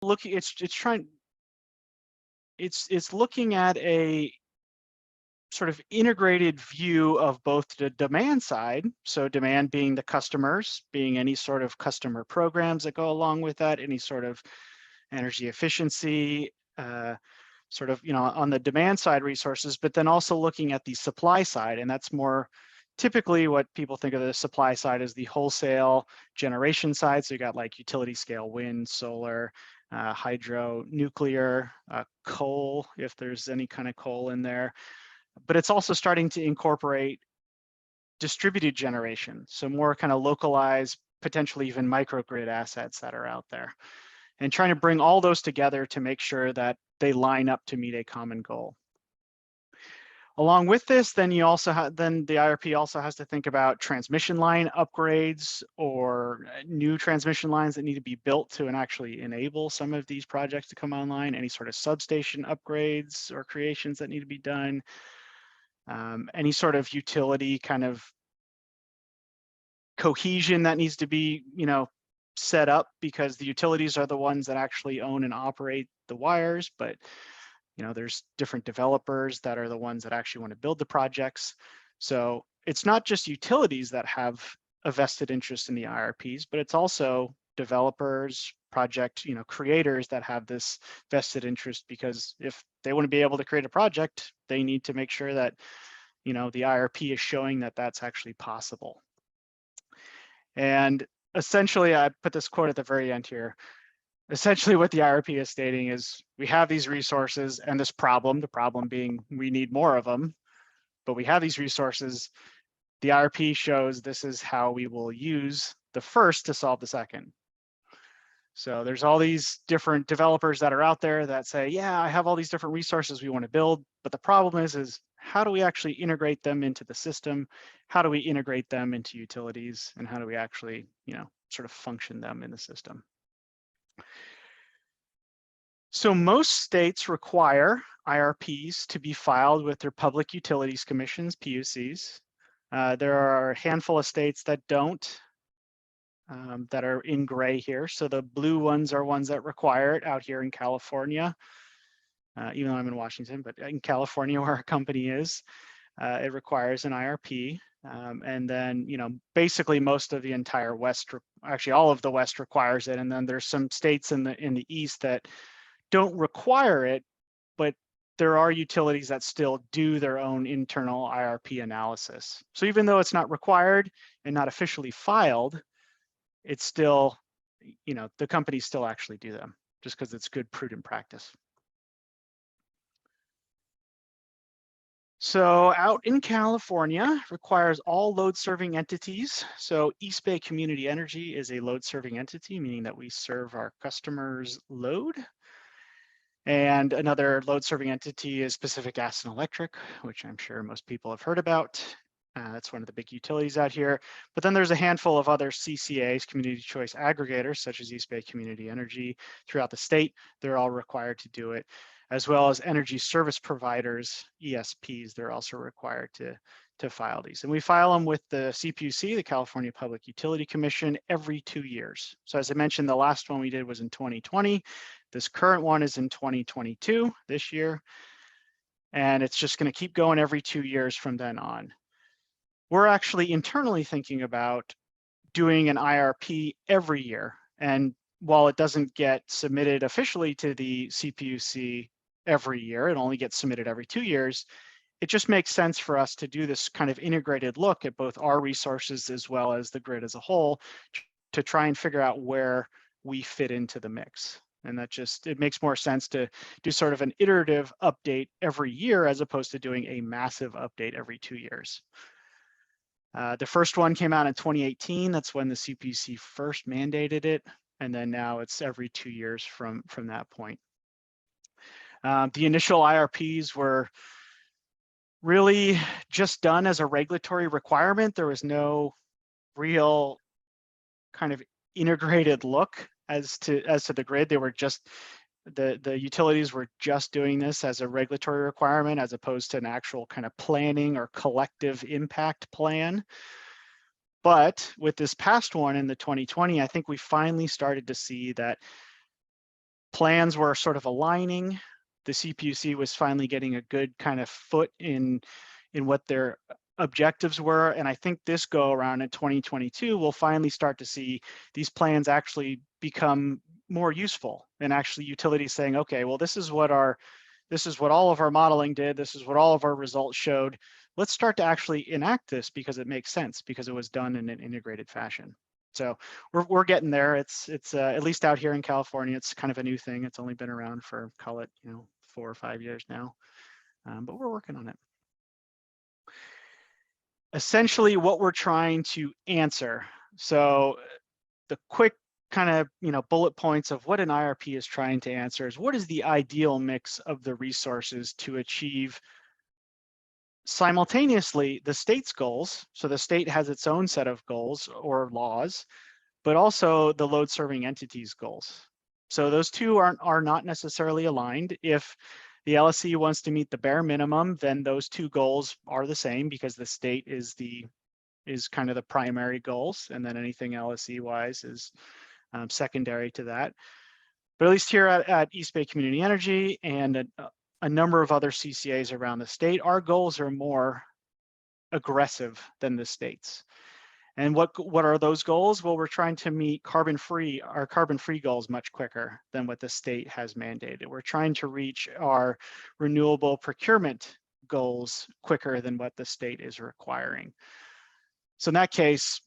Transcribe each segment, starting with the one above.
looking, it's looking at a sort of integrated view of both the demand side, so demand being the customers, being any sort of customer programs that go along with that, any sort of energy efficiency, sort of, on the demand side resources, but then also looking at the supply side. And that's more typically what people think of the supply side as the wholesale generation side. So you got like utility scale wind, solar, hydro, nuclear, coal, if there's any kind of coal in there. But it's also starting to incorporate distributed generation. So more kind of localized, potentially even microgrid assets that are out there. And trying to bring all those together to make sure that they line up to meet a common goal. Along with this, then you also have, then the IRP also has to think about transmission line upgrades or new transmission lines that need to be built to and actually enable some of these projects to come online, any sort of substation upgrades or creations that need to be done, any sort of utility kind of cohesion that needs to be, set up, because the utilities are the ones that actually own and operate the wires, but there's different developers that are the ones that actually want to build the projects. So it's not just utilities that have a vested interest in the IRPs, but it's also developers, project creators that have this vested interest, because if they want to be able to create a project, they need to make sure that the IRP is showing that that's actually possible. And essentially, I put this quote at the very end here. Essentially, what the IRP is stating is we have these resources and this problem, the problem being we need more of them, but we have these resources. The IRP shows this is how we will use the first to solve the second. So there's all these different developers that are out there that say, yeah, I have all these different resources we want to build, but the problem is how do we actually integrate them into the system? How do we integrate them into utilities? And how do we actually, sort of function them in the system? So most states require IRPs to be filed with their public utilities commissions, PUCs. There are a handful of states that don't, that are in gray here. So the blue ones are ones that require it out here in California. Even though I'm in Washington, but in California where our company is, it requires an IRP. And then, basically most of the entire West, actually all of the West requires it. And then there's some states in the East that don't require it, but there are utilities that still do their own internal IRP analysis. So even though it's not required and not officially filed, it's still, the companies still actually do them just because it's good, prudent practice. So out in California, requires all load serving entities. So East Bay Community Energy is a load serving entity, meaning that we serve our customers' load. And another load serving entity is Pacific Gas and Electric, which I'm sure most people have heard about. That's one of the big utilities out here. But then there's a handful of other CCAs, community choice aggregators, such as East Bay Community Energy throughout the state. They're all required to do it, as well as energy service providers, ESPs. They're also required to file these. And we file them with the CPUC, the California Public Utility Commission, every 2 years. So as I mentioned, the last one we did was in 2020. This current one is in 2022, this year. And it's just going to keep going every 2 years from then on. We're actually internally thinking about doing an IRP every year. And while it doesn't get submitted officially to the CPUC every year, it only gets submitted every 2 years, it just makes sense for us to do this kind of integrated look at both our resources as well as the grid as a whole to try and figure out where we fit into the mix. And that it makes more sense to do sort of an iterative update every year as opposed to doing a massive update every 2 years. The first one came out in 2018. That's when the CPUC first mandated it. And then now it's every 2 years from that point. The initial IRPs were really just done as a regulatory requirement. There was no real kind of integrated look as to the grid. They were just, the utilities were just doing this as a regulatory requirement as opposed to an actual kind of planning or collective impact plan. But with this past one in the 2020, I think we finally started to see that plans were sort of aligning. The CPUC was finally getting a good kind of foot in what their objectives were. And I think this go around in 2022, we'll finally start to see these plans actually become more useful, and actually utilities saying, okay, well, this is what all of our modeling did. This is what all of our results showed. Let's start to actually enact this because it makes sense, because it was done in an integrated fashion. So we're getting there. It's at least out here in California, it's kind of a new thing. It's only been around for, call it, 4 or 5 years now, but we're working on it. Essentially, what we're trying to answer. So the quick kind of bullet points of what an IRP is trying to answer is, what is the ideal mix of the resources to achieve simultaneously the state's goals? So the state has its own set of goals or laws, but also the load serving entity's goals. So those two are not necessarily aligned. If the LSE wants to meet the bare minimum, then those two goals are the same, because the state is kind of the primary goals, and then anything LSE wise is secondary to that. But at least here at East Bay Community Energy and a number of other CCAs around the state, our goals are more aggressive than the state's. And what are those goals? Well, we're trying to meet our carbon-free goals much quicker than what the state has mandated. We're trying to reach our renewable procurement goals quicker than what the state is requiring. So in that case,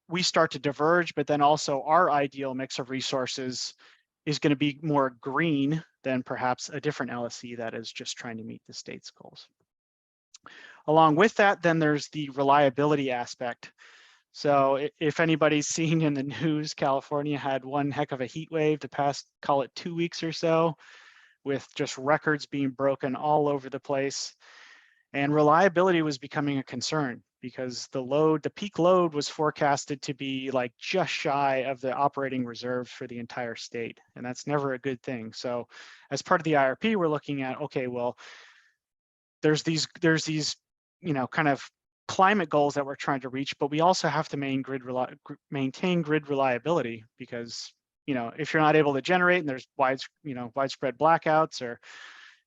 we start to diverge, but then also our ideal mix of resources is going to be more green than perhaps a different LSE that is just trying to meet the state's goals. Along with that, then there's the reliability aspect. So if anybody's seen in the news, California had one heck of a heat wave the past, call it 2 weeks or so, with just records being broken all over the place. And reliability was becoming a concern, because the peak load was forecasted to be like just shy of the operating reserves for the entire state. And that's never a good thing. So as part of the IRP, we're looking at, okay, well, there's these kind of climate goals that we're trying to reach, but we also have to maintain grid reliability, because if you're not able to generate and there's widespread blackouts or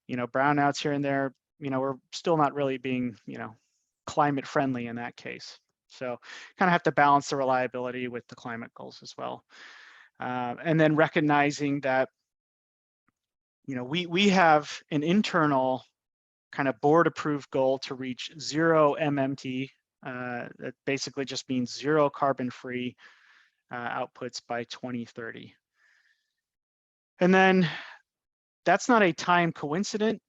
brownouts here and there, we're still not really being climate friendly in that case. So kind of have to balance the reliability with the climate goals as well, and then recognizing that we have an internal kind of board approved goal to reach 0 MMT. That basically just means 0 carbon free outputs by 2030. And then that's not a time coincident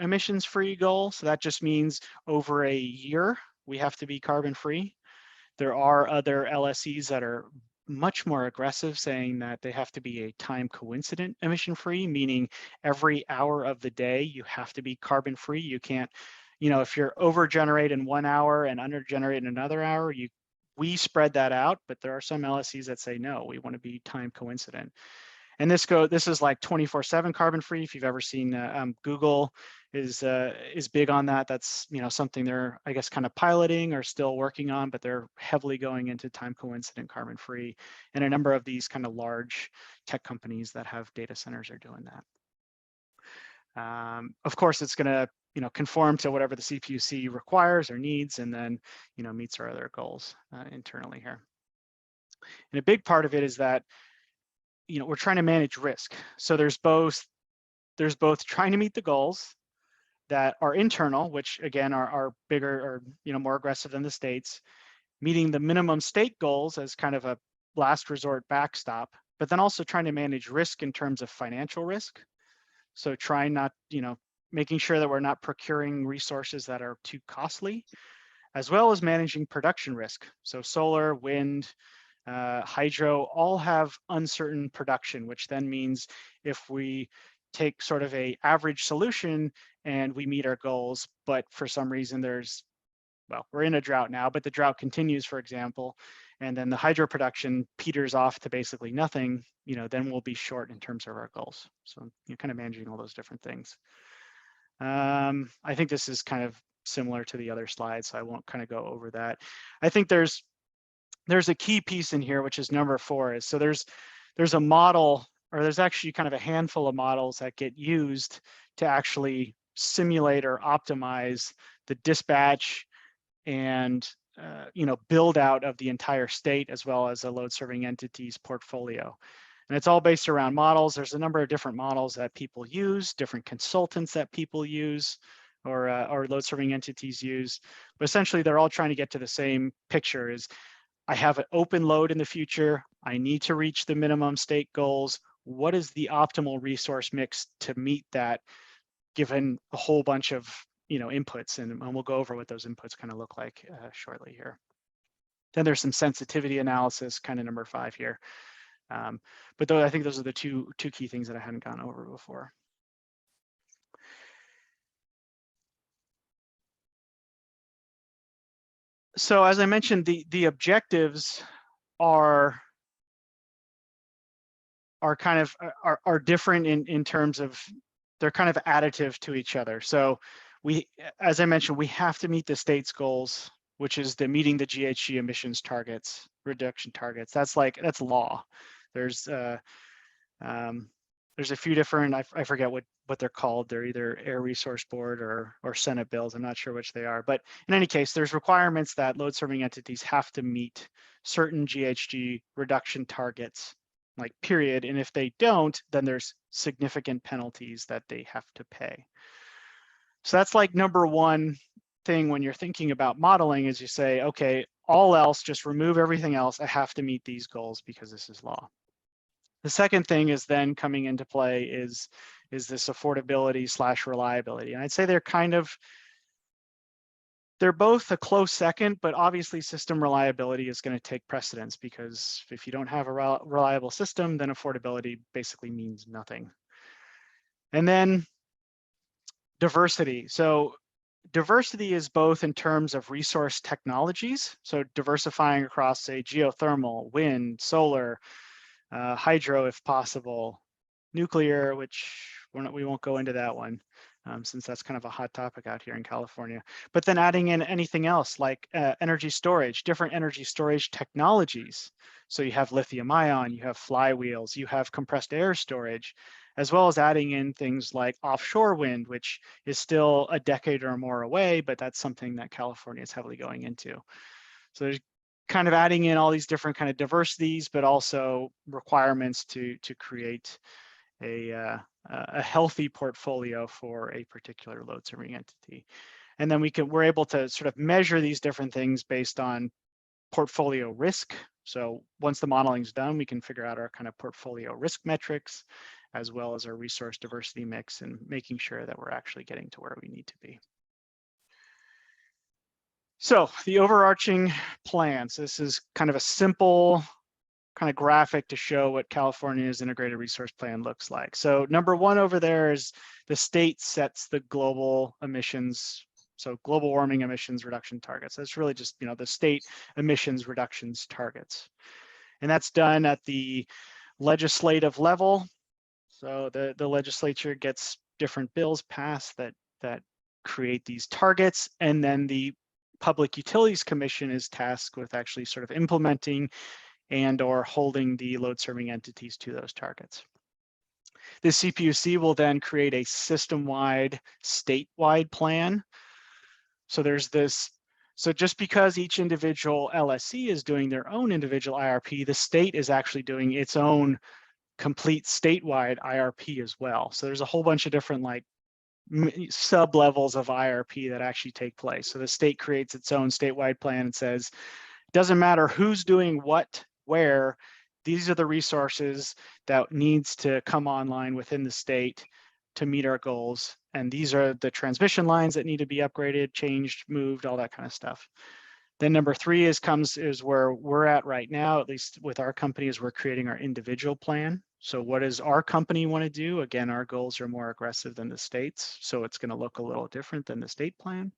emissions free goal. So that just means over a year, we have to be carbon free. There are other LSEs that are much more aggressive, saying that they have to be a time coincident emission free, meaning every hour of the day you have to be carbon free. You can't, if you're over generate in 1 hour and under generate in another hour, we spread that out, but there are some LSEs that say, no, we want to be time coincident. And this is like 24/7 carbon free. If you've ever seen Google is big on that. That's something they're, I guess, kind of piloting or still working on, but they're heavily going into time coincident carbon free. And a number of these kind of large tech companies that have data centers are doing that. Of course, it's going to conform to whatever the CPUC requires or needs, and then meets our other goals internally here. And a big part of it is that we're trying to manage risk. So there's both trying to meet the goals that are internal, which again are bigger or more aggressive than the states, meeting the minimum state goals as kind of a last resort backstop, but then also trying to manage risk in terms of financial risk. So trying not, making sure that we're not procuring resources that are too costly, as well as managing production risk. So solar, wind, hydro all have uncertain production, which then means if we take sort of a average solution and we meet our goals, but for some reason we're in a drought now, but the drought continues, for example, and then the hydro production peters off to basically nothing, then we'll be short in terms of our goals. So you're kind of managing all those different things. I think this is kind of similar to the other slides, so I won't kind of go over that. I think there's a key piece in here, which is number 4, is so there's a model or there's actually kind of a handful of models that get used to actually simulate or optimize the dispatch and build out of the entire state as well as a load serving entity's portfolio. And it's all based around models. There's a number of different models that people use, different consultants that people use, or load serving entities use. But essentially, they're all trying to get to the same picture: is I have an open load in the future. I need to reach the minimum state goals. What is the optimal resource mix to meet that, given a whole bunch of inputs? And we'll go over what those inputs kind of look like shortly here. Then there's some sensitivity analysis, kind of number 5 here. But I think those are the two key things that I hadn't gone over before. So as I mentioned, the objectives are kind of are different in terms of they're kind of additive to each other. So as I mentioned, we have to meet the state's goals, which is meeting the GHG emissions targets, reduction targets. That's law. There's a few different, I forget what they're called. They're either Air Resource Board or Senate bills. I'm not sure which they are. But in any case, there's requirements that load serving entities have to meet certain GHG reduction targets, like period. And if they don't, then there's significant penalties that they have to pay. So that's like number one thing when you're thinking about modeling, is you say, okay, all else, just remove everything else. I have to meet these goals because this is law. The second thing is then coming into play is this affordability / reliability. And I'd say they're both a close second, but obviously system reliability is going to take precedence, because if you don't have a reliable system, then affordability basically means nothing. And then diversity. So diversity is both in terms of resource technologies, so diversifying across, say, geothermal, wind, solar, hydro if possible, nuclear, which we won't go into that one since that's kind of a hot topic out here in California. But then adding in anything else like energy storage, different energy storage technologies. So you have lithium ion, you have flywheels, you have compressed air storage, as well as adding in things like offshore wind, which is still a decade or more away, but that's something that California is heavily going into. So there's kind of adding in all these different kind of diversities, but also requirements to create a healthy portfolio for a particular load serving entity. And then we're able to sort of measure these different things based on portfolio risk. So once the modeling's done, we can figure out our kind of portfolio risk metrics, as well as our resource diversity mix, and making sure that we're actually getting to where we need to be. So the overarching plans. This is kind of a simple kind of graphic to show what California's integrated resource plan looks like. So number 1 over there is the state sets the global emissions, so global warming emissions reduction targets. That's really just the state emissions reductions targets, and that's done at the legislative level. So the legislature gets different bills passed that create these targets, and then the Public Utilities Commission is tasked with actually sort of implementing and or holding the load serving entities to those targets. The CPUC will then create a system-wide, statewide plan. So there's this, so just because each individual LSC is doing their own individual IRP, the state is actually doing its own complete statewide IRP as well. So there's a whole bunch of different like sub levels of IRP that actually take place. So the state creates its own statewide plan and says, it doesn't matter who's doing what, where, these are the resources that needs to come online within the state to meet our goals. And these are the transmission lines that need to be upgraded, changed, moved, all that kind of stuff. Then number 3 is where we're at right now, at least with our company, is we're creating our individual plan. So what does our company want to do? Again, our goals are more aggressive than the state's, so it's going to look a little different than the state plan.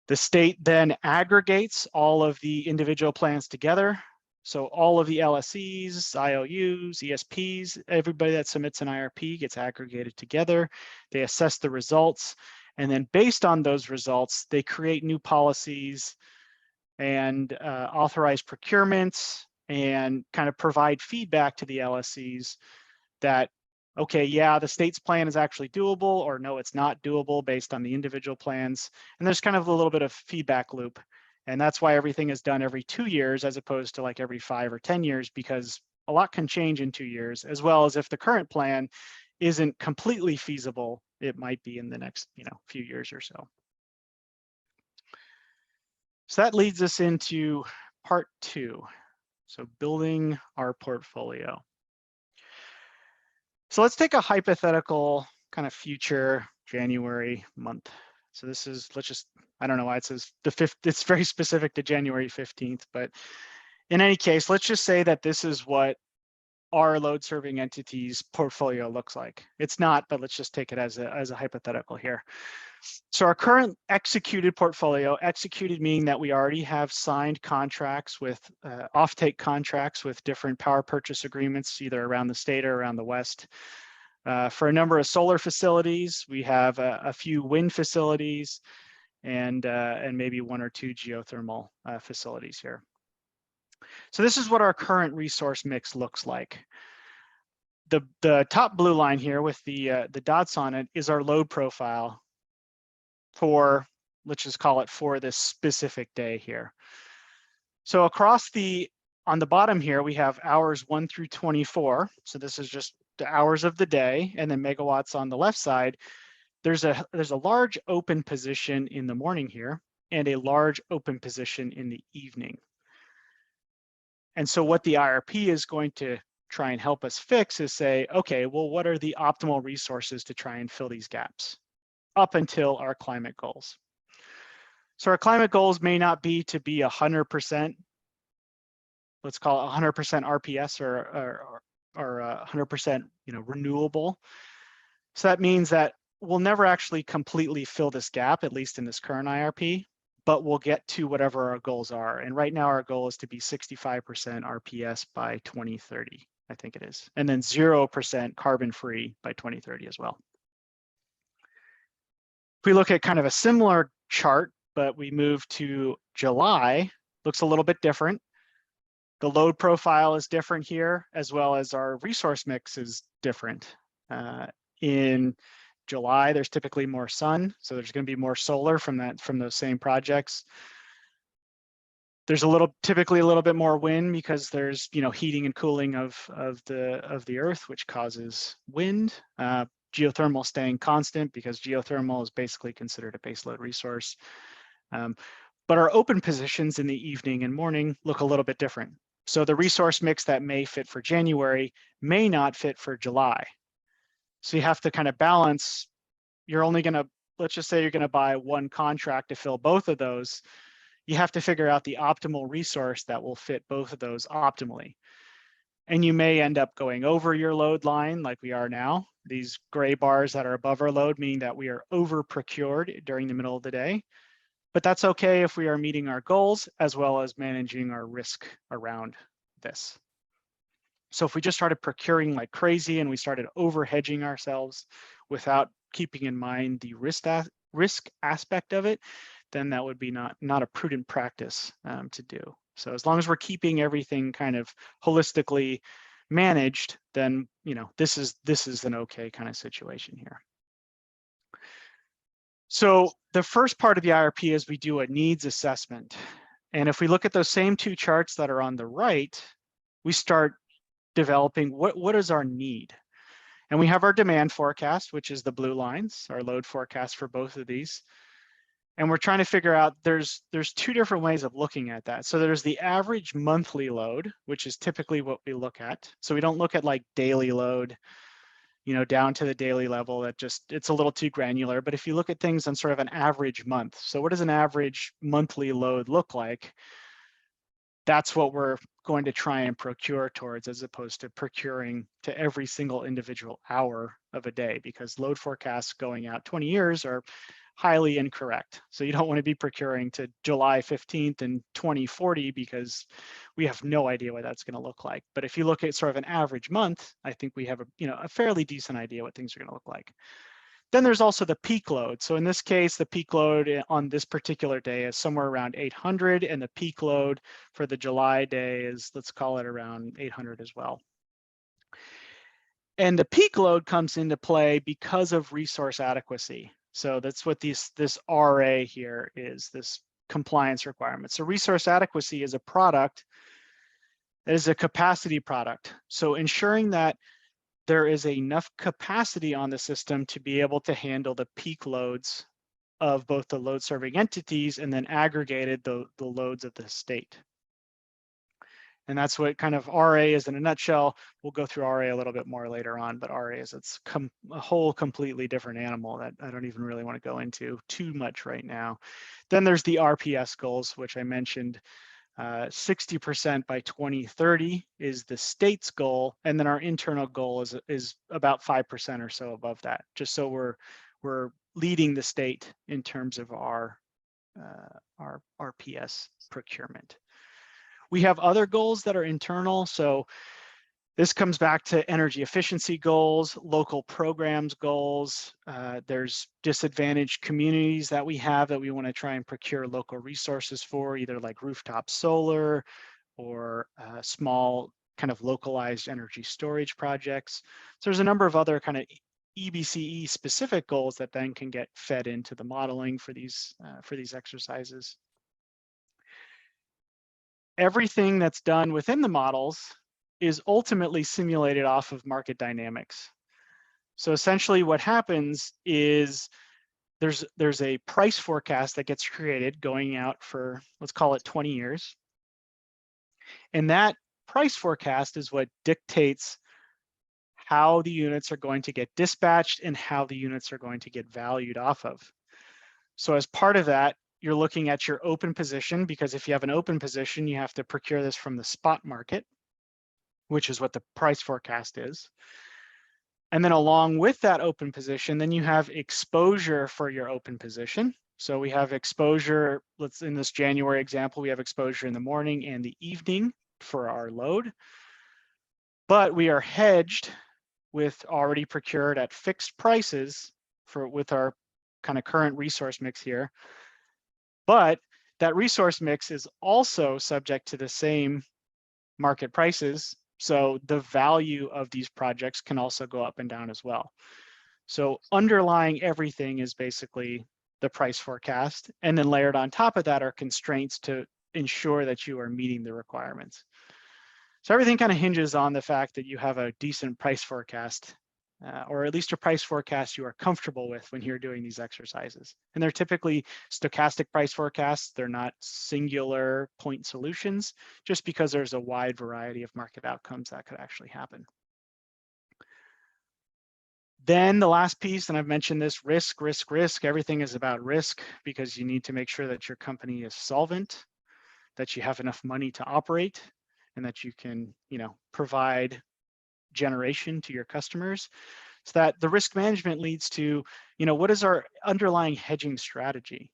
The state then aggregates all of the individual plans together. So all of the LSEs, IOUs, ESPs, everybody that submits an IRP gets aggregated together. They assess the results. And then based on those results, they create new policies and authorize procurements and kind of provide feedback to the LSCs that, okay, yeah, the state's plan is actually doable, or no, it's not doable based on the individual plans. And there's kind of a little bit of feedback loop. And that's why everything is done every 2 years as opposed to like every 5 or 10 years, because a lot can change in 2 years, as well as if the current plan isn't completely feasible, it might be in the next, few years or so. So that leads us into part 2. So building our portfolio. So let's take a hypothetical kind of future January month. So this is, I don't know why it says the 5th, it's very specific to January 15th, but in any case, let's just say that this is what our load serving entity's portfolio looks like. It's not, but let's just take it as a hypothetical here. So our current executed portfolio, executed meaning that we already have signed contracts with offtake contracts with different power purchase agreements, either around the state or around the West. For a number of solar facilities, we have a few wind facilities and maybe 1 or 2 geothermal facilities here. So this is what our current resource mix looks like. The top blue line here with the dots on it is our load profile for, let's just call it for this specific day here. So across on the bottom here, we have hours 1 through 24. So this is just the hours of the day, and then megawatts on the left side. There's a large open position in the morning here and a large open position in the evening. And so what the IRP is going to try and help us fix is say, okay, well, what are the optimal resources to try and fill these gaps up until our climate goals? So our climate goals may not be to be 100%, let's call it 100% RPS or 100% renewable. So that means that we'll never actually completely fill this gap, at least in this current IRP, but we'll get to whatever our goals are. And right now our goal is to be 65% RPS by 2030, I think it is. And then 0% carbon free by 2030 as well. If we look at kind of a similar chart, but we move to July, looks a little bit different. The load profile is different here, as well as our resource mix is different. In July, there's typically more sun, so there's going to be more solar from those same projects. There's typically a little bit more wind because there's heating and cooling of the earth, which causes wind. Geothermal staying constant because geothermal is basically considered a baseload resource. But our open positions in the evening and morning look a little bit different. So the resource mix that may fit for January may not fit for July. So you have to kind of balance. You're only going to, let's just say you're going to buy 1 contract to fill both of those. You have to figure out the optimal resource that will fit both of those optimally. And you may end up going over your load line like we are now. These gray bars that are above our load mean that we are over procured during the middle of the day. But that's okay if we are meeting our goals as well as managing our risk around this. So if we just started procuring like crazy and we started over hedging ourselves without keeping in mind the risk aspect of it, then that would be not a prudent practice to do. So as long as we're keeping everything kind of holistically managed, then this is an okay kind of situation here. So the first part of the IRP is we do a needs assessment. And if we look at those same 2 charts that are on the right, we start developing what is our need. And we have our demand forecast, which is the blue lines, our load forecast for both of these. And we're trying to figure out, there's 2 different ways of looking at that. So there's the average monthly load, which is typically what we look at. So we don't look at like daily load, down to the daily level. It's a little too granular. But if you look at things on sort of an average month, so what does an average monthly load look like? That's what we're going to try and procure towards, as opposed to procuring to every single individual hour of a day, because load forecasts going out 20 years are highly incorrect. So you don't want to be procuring to July 15th and 2040 because we have no idea what that's going to look like. But if you look at sort of an average month, I think we have a fairly decent idea what things are going to look like. Then there's also the peak load. So in this case, the peak load on this particular day is somewhere around 800, and the peak load for the July day is, let's call it around 800 as well. And the peak load comes into play because of resource adequacy. So that's what this RA here is, this compliance requirement. So resource adequacy is a product that is a capacity product. So ensuring that there is enough capacity on the system to be able to handle the peak loads of both the load serving entities and then aggregated the loads of the state. And that's what kind of RA is in a nutshell. We'll go through RA a little bit more later on, but RA is a whole completely different animal that I don't even really want to go into too much right now. Then there's the RPS goals, which I mentioned. 60% by 2030 is the state's goal, and then our internal goal is about 5% or so above that, just so we're leading the state in terms of our RPS procurement. We have other goals that are internal. So this comes back to energy efficiency goals, local programs goals. There's disadvantaged communities that we have that we want to try and procure local resources for, either like rooftop solar or small kind of localized energy storage projects. So there's a number of other kind of EBCE specific goals that then can get fed into the modeling for these exercises. Everything that's done within the models is ultimately simulated off of market dynamics. So essentially what happens is there's a price forecast that gets created going out for, let's call it 20 years. And that price forecast is what dictates how the units are going to get dispatched and how the units are going to get valued off of. So as part of that, you're looking at your open position, because if you have an open position, you have to procure this from the spot market, which is what the price forecast is. And then along with that open position, then you have exposure for your open position. So we have exposure, in this January example, we have exposure in the morning and the evening for our load, but we are hedged with already procured at fixed prices with our kind of current resource mix here. But that resource mix is also subject to the same market prices. So the value of these projects can also go up and down as well. So underlying everything is basically the price forecast. And then layered on top of that are constraints to ensure that you are meeting the requirements. So everything kind of hinges on the fact that you have a decent price forecast, or at least a price forecast you are comfortable with when you're doing these exercises. And they're typically stochastic price forecasts. They're not singular point solutions, just because there's a wide variety of market outcomes that could actually happen. Then the last piece, and I've mentioned this, risk. Everything is about risk, because you need to make sure that your company is solvent, that you have enough money to operate, and that you can, provide generation to your customers. So that the risk management leads to, what is our underlying hedging strategy?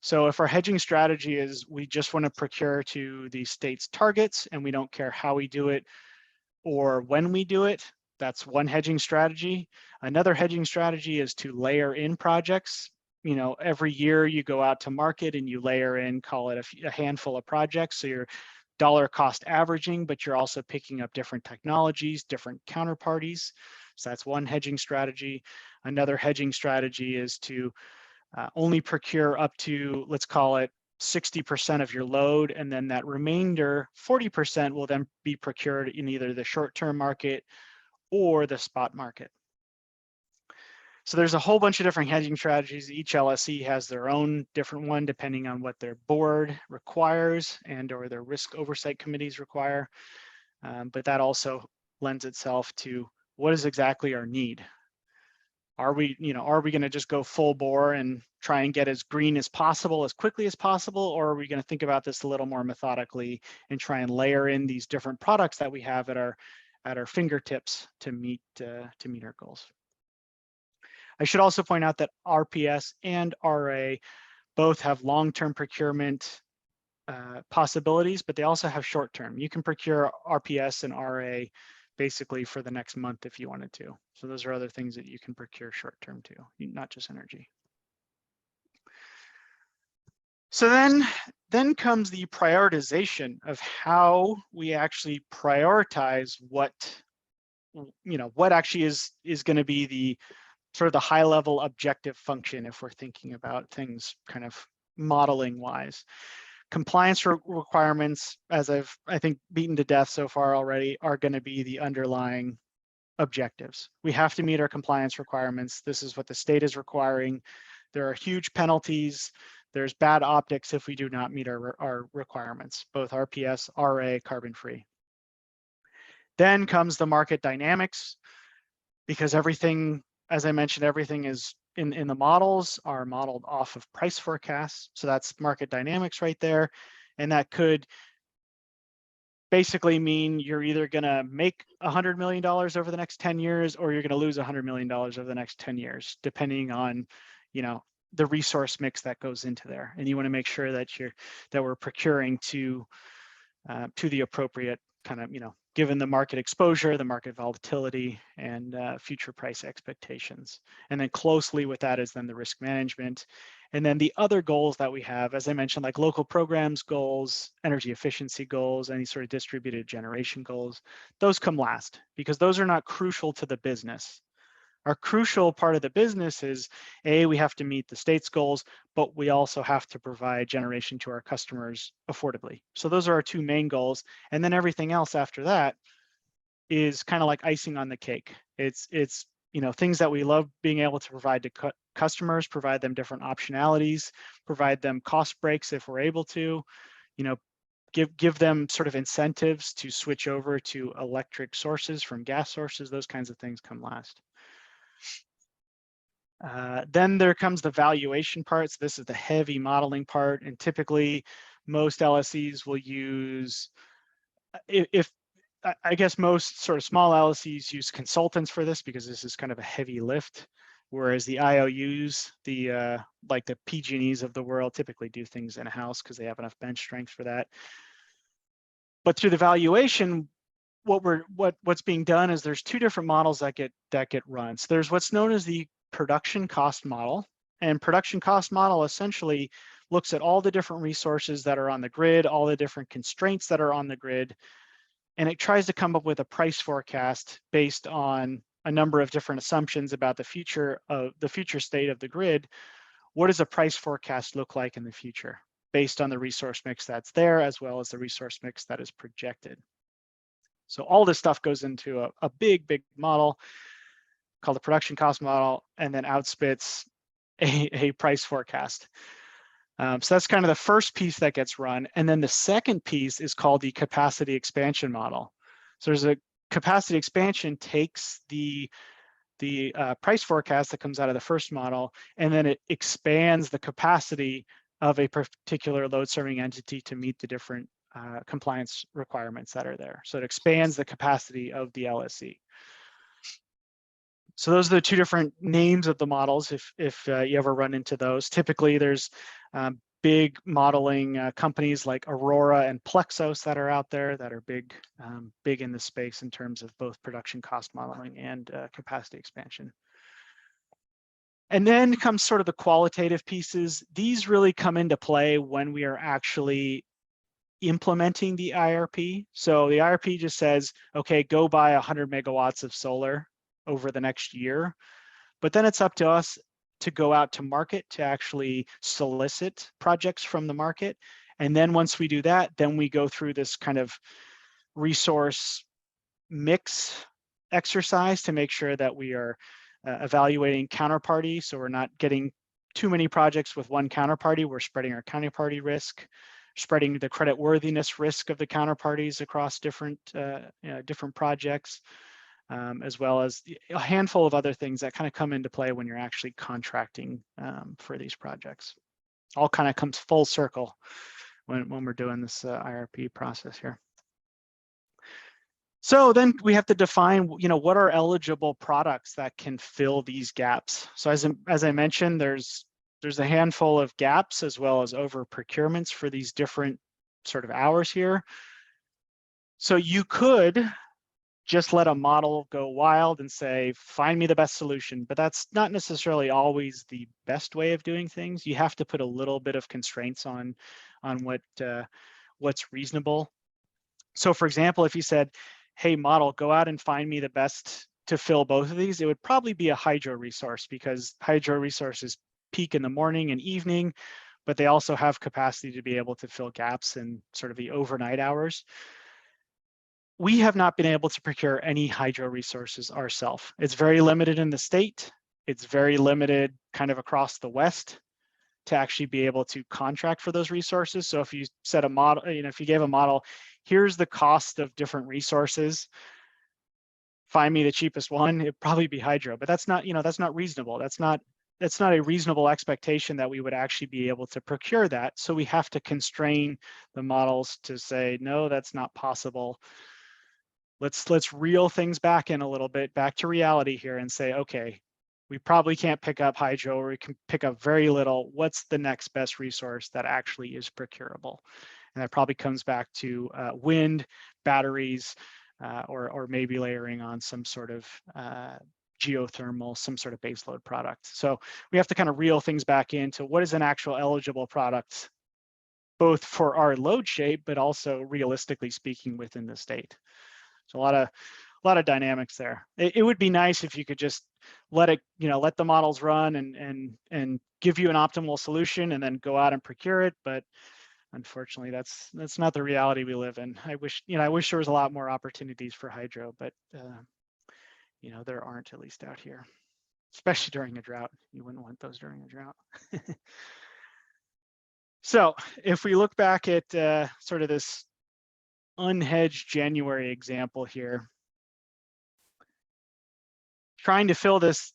So if our hedging strategy is we just want to procure to the state's targets and we don't care how we do it or when we do it, that's one hedging strategy. Another hedging strategy is to layer in projects. Every year you go out to market and you layer in, call it a handful of projects. So you're dollar cost averaging, but you're also picking up different technologies, different counterparties. So that's one hedging strategy. Another hedging strategy is to only procure up to, let's call it 60% of your load, and then that remainder 40% will then be procured in either the short-term market or the spot market. So there's a whole bunch of different hedging strategies. Each LSE has their own different one depending on what their board requires or their risk oversight committees require. But that also lends itself to what is exactly our need. Are we going to just go full bore and try and get as green as possible, as quickly as possible, or are we going to think about this a little more methodically and try and layer in these different products that we have at our fingertips to meet our goals? I should also point out that RPS and RA both have long-term procurement possibilities, but they also have short-term. You can procure RPS and RA basically for the next month if you wanted to. So those are other things that you can procure short-term too, not just energy. So then comes the prioritization of how we actually prioritize what, what actually is going to be the sort of the high level objective function if we're thinking about things kind of modeling wise. Compliance requirements, as I think beaten to death so far already, are going to be the underlying objectives. We have to meet our compliance requirements. This is what the state is requiring. There are huge penalties. There's bad optics if we do not meet our requirements, both RPS, RA, carbon free. Then comes the market dynamics, because everything, as I mentioned, everything is in the models are modeled off of price forecasts. So that's market dynamics right there. And that could basically mean you're either going to make $100 million over the next 10 years, or you're going to lose $100 million over the next 10 years, depending on, the resource mix that goes into there. And you want to make sure that we're procuring to the appropriate kind of, given the market exposure, the market volatility, and future price expectations. And then closely with that is then the risk management. And then the other goals that we have, as I mentioned, like local programs goals, energy efficiency goals, any sort of distributed generation goals, those come last because those are not crucial to the business. Our crucial part of the business is, we have to meet the state's goals, but we also have to provide generation to our customers affordably. So those are our two main goals. And then everything else after that is kind of like icing on the cake. It's things that we love being able to provide to customers, provide them different optionalities, provide them cost breaks if we're able to, give them sort of incentives to switch over to electric sources from gas sources. Those kinds of things come last. Then there comes the valuation part. So this is the heavy modeling part. And typically most LSEs will use, I guess most sort of small LSEs use consultants for this because this is kind of a heavy lift. Whereas the IOUs, like the PG&Es of the world, typically do things in-house because they have enough bench strength for that. But through the valuation, what's being done is there's two different models that get run. So there's what's known as the production cost model, and production cost model essentially looks at all the different resources that are on the grid, all the different constraints that are on the grid, and it tries to come up with a price forecast based on a number of different assumptions about the future state of the grid. What does a price forecast look like in the future based on the resource mix that's there, as well as the resource mix that is projected? So all this stuff goes into a big model called the production cost model, and then outspits a price forecast. So that's kind of the first piece that gets run. And then the second piece is called the capacity expansion model. So there's a capacity expansion takes the price forecast that comes out of the first model, and then it expands the capacity of a particular load serving entity to meet the different compliance requirements that are there. So it expands the capacity of the LSE. So those are the two different names of the models if you ever run into those. Typically there's big modeling companies like Aurora and Plexos that are out there that are big in the space in terms of both production cost modeling and capacity expansion. And then comes sort of the qualitative pieces. These really come into play when we are actually implementing the IRP. So the IRP just says, okay, go buy 100 megawatts of solar over the next year. But then it's up to us to go out to market to actually solicit projects from the market. And then once we do that, then we go through this kind of resource mix exercise to make sure that we are evaluating counterparty. So we're not getting too many projects with one counterparty. We're spreading our counterparty risk, spreading the credit worthiness risk of the counterparties across different projects. As well as a handful of other things that kind of come into play when you're actually contracting for these projects. All kind of comes full circle when we're doing this IRP process here. So then we have to define, what are eligible products that can fill these gaps. So as I mentioned, there's a handful of gaps as well as over procurements for these different sort of hours here. So you could just let a model go wild and say, find me the best solution. But that's not necessarily always the best way of doing things. You have to put a little bit of constraints on what's reasonable. So for example, if you said, hey, model, go out and find me the best to fill both of these, it would probably be a hydro resource, because hydro resources peak in the morning and evening, but they also have capacity to be able to fill gaps in sort of the overnight hours. We have not been able to procure any hydro resources ourselves. It's very limited in the state. It's very limited kind of across the West to actually be able to contract for those resources. So if you set a model, if you gave a model, here's the cost of different resources, find me the cheapest one, it'd probably be hydro, but that's not, that's not reasonable. That's not a reasonable expectation that we would actually be able to procure that. So we have to constrain the models to say, no, that's not possible. Let's reel things back in a little bit, back to reality here, and say, okay, we probably can't pick up hydro, or we can pick up very little. What's the next best resource that actually is procurable? And that probably comes back to wind, batteries, or maybe layering on some sort of geothermal, some sort of baseload product. So we have to kind of reel things back into what is an actual eligible product, both for our load shape, but also realistically speaking within the state. So a lot of dynamics there. It would be nice if you could just let the models run and give you an optimal solution and then go out and procure it. But unfortunately, that's not the reality we live in. I wish there was a lot more opportunities for hydro, but there aren't, at least out here, especially during a drought. You wouldn't want those during a drought. So if we look back at sort of this unhedged January example here, trying to fill this,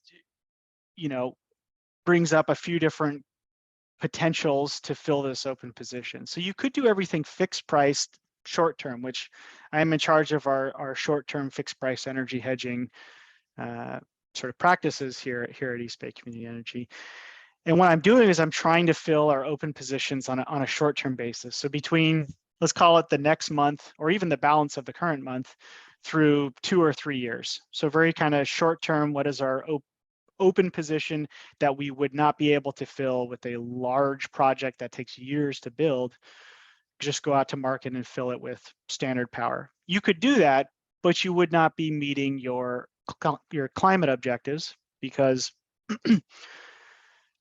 brings up a few different potentials to fill this open position. So you could do everything fixed priced short term, which I am in charge of our short term fixed price energy hedging sort of practices here at East Bay Community Energy. And what I'm doing is I'm trying to fill our open positions on a short term basis. So between, let's call it the next month, or even the balance of the current month, through 2 or 3 years. So very kind of short term, what is our open position that we would not be able to fill with a large project that takes years to build? Just go out to market and fill it with standard power. You could do that, but you would not be meeting your climate objectives, because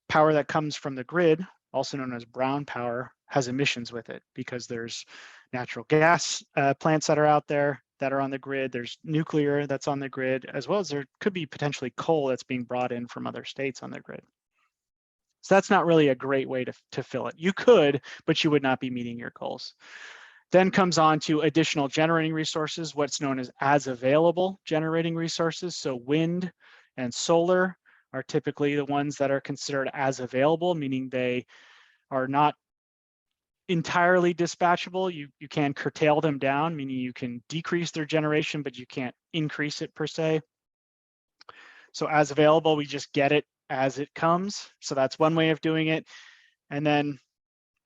power that comes from the grid, also known as brown power, has emissions with it, because there's natural gas plants that are out there that are on the grid. There's nuclear that's on the grid, as well as there could be potentially coal that's being brought in from other states on the grid. So that's not really a great way to fill it. You could, but you would not be meeting your goals. Then comes on to additional generating resources, what's known as available generating resources. So wind and solar are typically the ones that are considered as available, meaning they are not entirely dispatchable. You can curtail them down, meaning you can decrease their generation, but you can't increase it per se. So as available, we just get it as it comes. So that's one way of doing it. And then,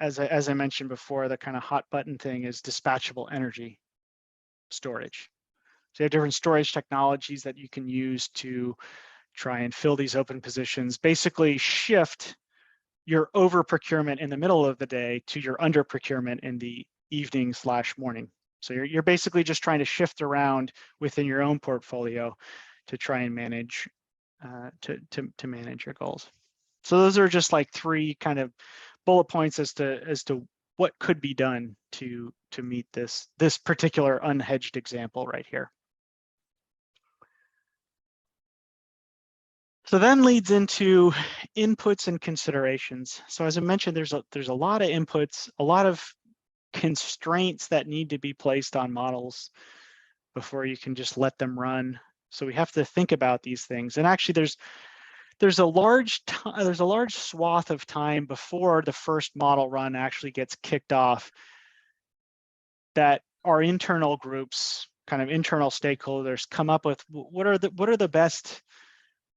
as I mentioned before, the kind of hot button thing is dispatchable energy storage. So you have different storage technologies that you can use to try and fill these open positions, basically shift your over procurement in the middle of the day to your under procurement in the evening/morning. So you're basically just trying to shift around within your own portfolio to try and manage to manage your goals. So those are just like 3 kind of bullet points as to what could be done to meet this particular unhedged example right here. So then leads into inputs and considerations. So as I mentioned, there's a lot of inputs, a lot of constraints that need to be placed on models before you can just let them run. So we have to think about these things. And actually, there's a large swath of time before the first model run actually gets kicked off that our internal groups, kind of internal stakeholders, come up with what are the best,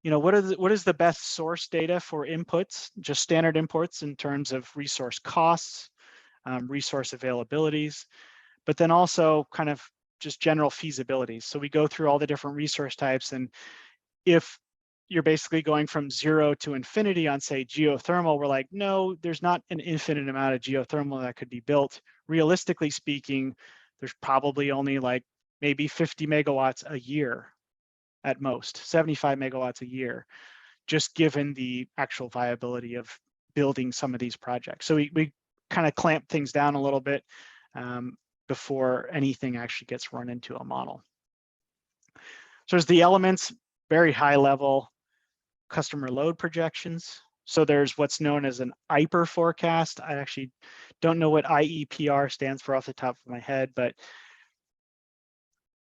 what is the best source data for inputs, just standard inputs in terms of resource costs, resource availabilities, but then also kind of just general feasibilities. So we go through all the different resource types, and if you're basically going from 0 to infinity on, say, geothermal, we're like, no, there's not an infinite amount of geothermal that could be built. Realistically speaking, there's probably only like maybe 50 megawatts a year at most, 75 megawatts a year, just given the actual viability of building some of these projects. So we kind of clamp things down a little bit before anything actually gets run into a model. So there's the elements, very high level customer load projections. So there's what's known as an IPR forecast. I actually don't know what IEPR stands for off the top of my head, but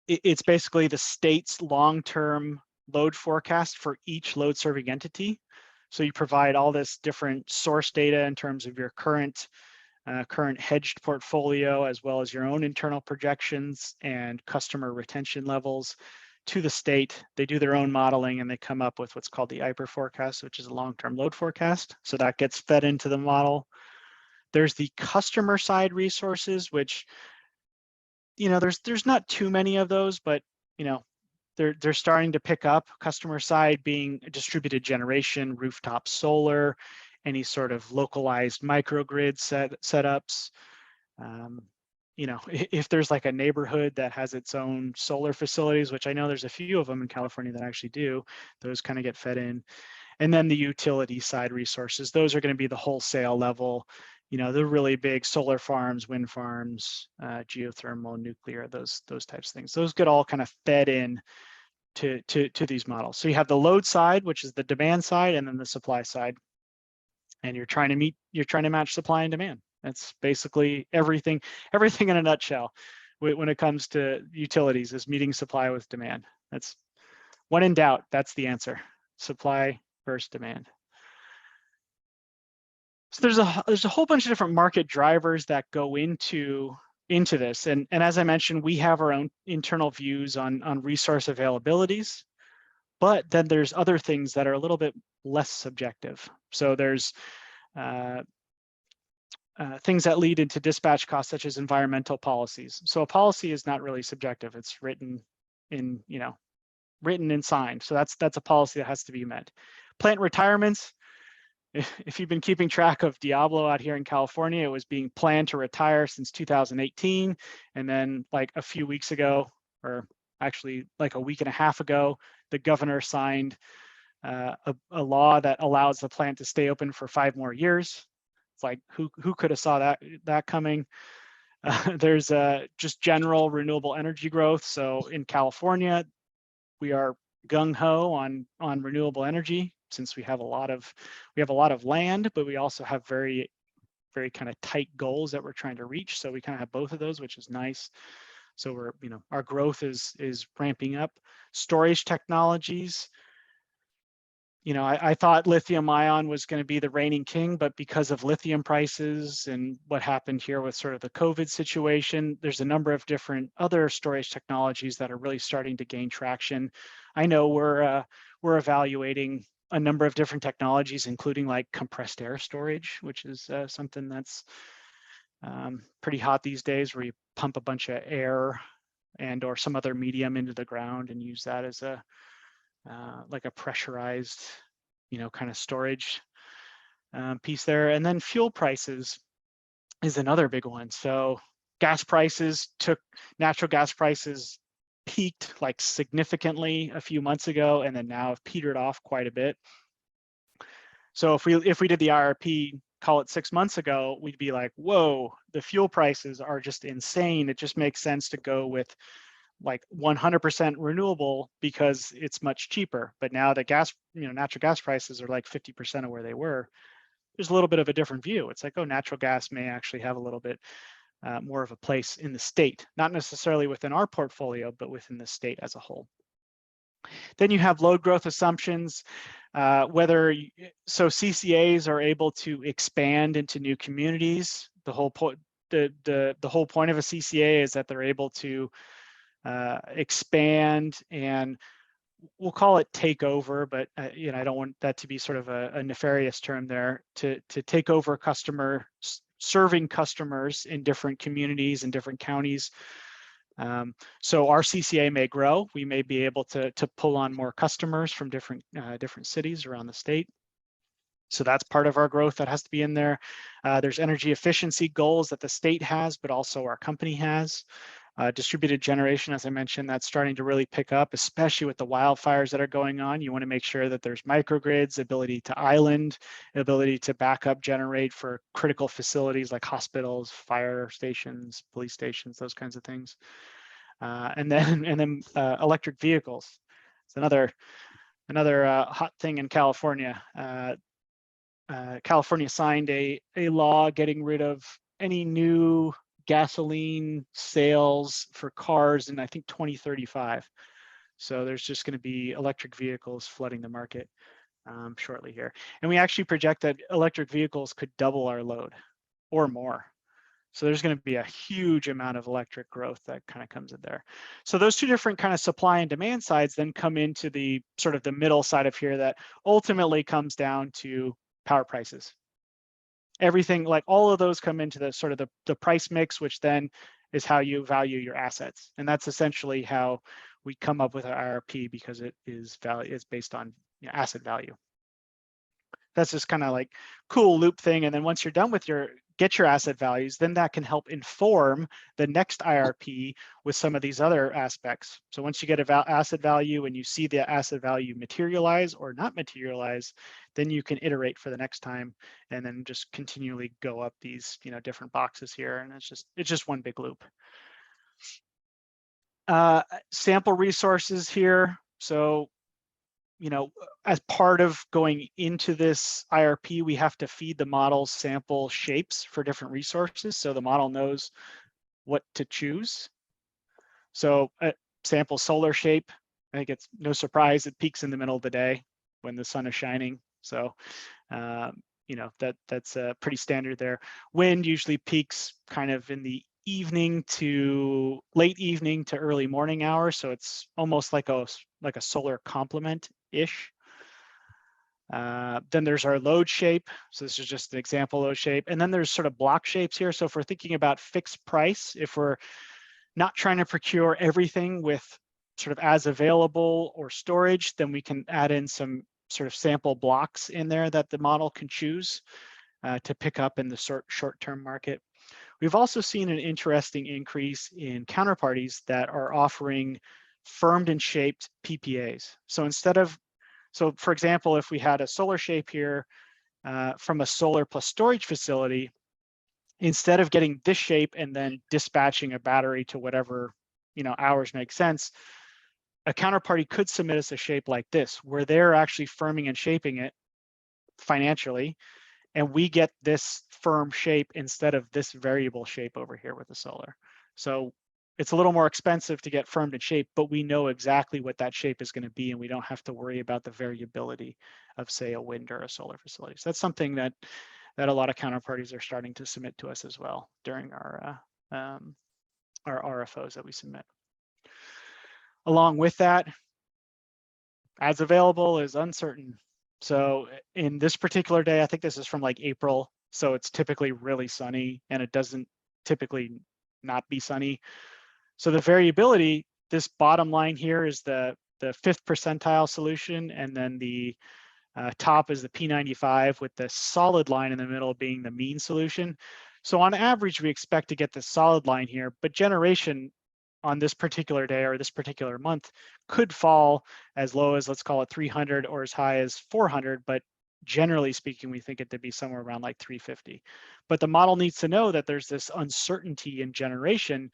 it's basically the state's long-term load forecast for each load serving entity. So you provide all this different source data in terms of your current hedged portfolio, as well as your own internal projections and customer retention levels to the state. They do their own modeling and they come up with what's called the IPR forecast, which is a long-term load forecast. So that gets fed into the model. There's the customer side resources, which, there's not too many of those, but they're starting to pick up. Customer side being distributed generation, rooftop solar, any sort of localized microgrid setups. If there's like a neighborhood that has its own solar facilities, which I know there's a few of them in California that actually do, those kind of get fed in. And then the utility side resources, those are going to be the wholesale level, the really big solar farms, wind farms, geothermal, nuclear, those types of things. Those get all kind of fed in to these models. So you have the load side, which is the demand side, and then the supply side. And you're trying to match supply and demand. That's basically everything in a nutshell when it comes to utilities, is meeting supply with demand. That's when in doubt, that's the answer. Supply versus demand. So there's a whole bunch of different market drivers that go into this. And as I mentioned, we have our own internal views on resource availabilities, but then there's other things that are a little bit less subjective. So there's things that lead into dispatch costs, such as environmental policies. So a policy is not really subjective. It's written and signed. So that's a policy that has to be met. Plant retirements. If you've been keeping track of Diablo out here in California, it was being planned to retire since 2018. And then like a few weeks ago, or actually like a week and a half ago, the governor signed a law that allows the plant to stay open for 5 more years. It's like, who could have saw that coming? There's just general renewable energy growth. So in California, we are gung-ho on renewable energy, since we have a lot of land, but we also have very, very kind of tight goals that we're trying to reach. So we kind of have both of those, which is nice. So our growth is ramping up. Storage technologies. I thought lithium ion was going to be the reigning king, but because of lithium prices and what happened here with sort of the COVID situation, there's a number of different other storage technologies that are really starting to gain traction. I know we're evaluating a number of different technologies, including like compressed air storage, which is something that's pretty hot these days, where you pump a bunch of air and or some other medium into the ground and use that as like a pressurized, kind of storage piece there. And then fuel prices is another big one. So natural gas prices peaked like significantly a few months ago, and then now have petered off quite a bit. So if we did the IRP, call it 6 months ago, we'd be like, whoa, the fuel prices are just insane. It just makes sense to go with like 100% renewable because it's much cheaper. But now that natural gas prices are like 50% of where they were, there's a little bit of a different view. It's like, oh, natural gas may actually have a little bit more of a place in the state, not necessarily within our portfolio, but within the state as a whole. Then you have load growth assumptions, so CCAs are able to expand into new communities. The whole point of a CCA is that they're able to expand, and we'll call it take over, but I don't want that to be sort of a nefarious term there, to take over serving customers in different communities and different counties So our CCA may grow. We may be able to pull on more customers from different cities around the state. So that's part of our growth that has to be in there. There's energy efficiency goals that the state has, but also our company has. Distributed generation, as I mentioned, that's starting to really pick up, especially with the wildfires that are going on. You want to make sure that there's microgrids, ability to island, ability to back up generate for critical facilities like hospitals, fire stations, police stations, those kinds of things. And then electric vehicles. It's another hot thing in California. California signed a law getting rid of any new gasoline sales for cars in, I think, 2035. So there's just going to be electric vehicles flooding the market shortly here. And we actually project that electric vehicles could double our load or more. So there's going to be a huge amount of electric growth that kind of comes in there. So those two different kind of supply and demand sides then come into the sort of the middle side of here that ultimately comes down to power prices. Everything, like all of those come into the sort of the price mix, which then is how you value your assets. And that's essentially how we come up with our IRP, because it is based on asset value. That's just kind of like cool loop thing. And then once you're done with get your asset values, then that can help inform the next IRP with some of these other aspects. So once you get an asset value and you see the asset value materialize or not materialize, then you can iterate for the next time and then just continually go up these different boxes here. And it's just one big loop. Sample resources here. So as part of going into this IRP, we have to feed the model sample shapes for different resources, so the model knows what to choose. So sample solar shape, I think it's no surprise it peaks in the middle of the day when the sun is shining. So that's pretty standard there. Wind usually peaks kind of in the evening to late evening to early morning hours, so it's almost like a solar complement-ish. Then there's our load shape. So this is just an example load shape. And then there's sort of block shapes here. So if we're thinking about fixed price, if we're not trying to procure everything with sort of as available or storage, then we can add in some sort of sample blocks in there that the model can choose to pick up in the short-term market. We've also seen an interesting increase in counterparties that are offering firmed and shaped PPAs. So for example, if we had a solar shape here from a solar plus storage facility, instead of getting this shape and then dispatching a battery to whatever hours make sense, a counterparty could submit us a shape like this, where they're actually firming and shaping it financially, and we get this firm shape instead of this variable shape over here with the solar. So it's a little more expensive to get firmed and shaped, but we know exactly what that shape is going to be, and we don't have to worry about the variability of, say, a wind or a solar facility. So that's something that a lot of counterparties are starting to submit to us as well during our RFOs that we submit. Along with that, as available is uncertain. So in this particular day, I think this is from like April, so it's typically really sunny, and it doesn't typically not be sunny. So the variability, this bottom line here is the 5th percentile solution, and then the top is the P95 with the solid line in the middle being the mean solution. So on average, we expect to get the solid line here, but generation on this particular day or this particular month could fall as low as, let's call it 300, or as high as 400, but generally speaking, we think it to be somewhere around like 350. But the model needs to know that there's this uncertainty in generation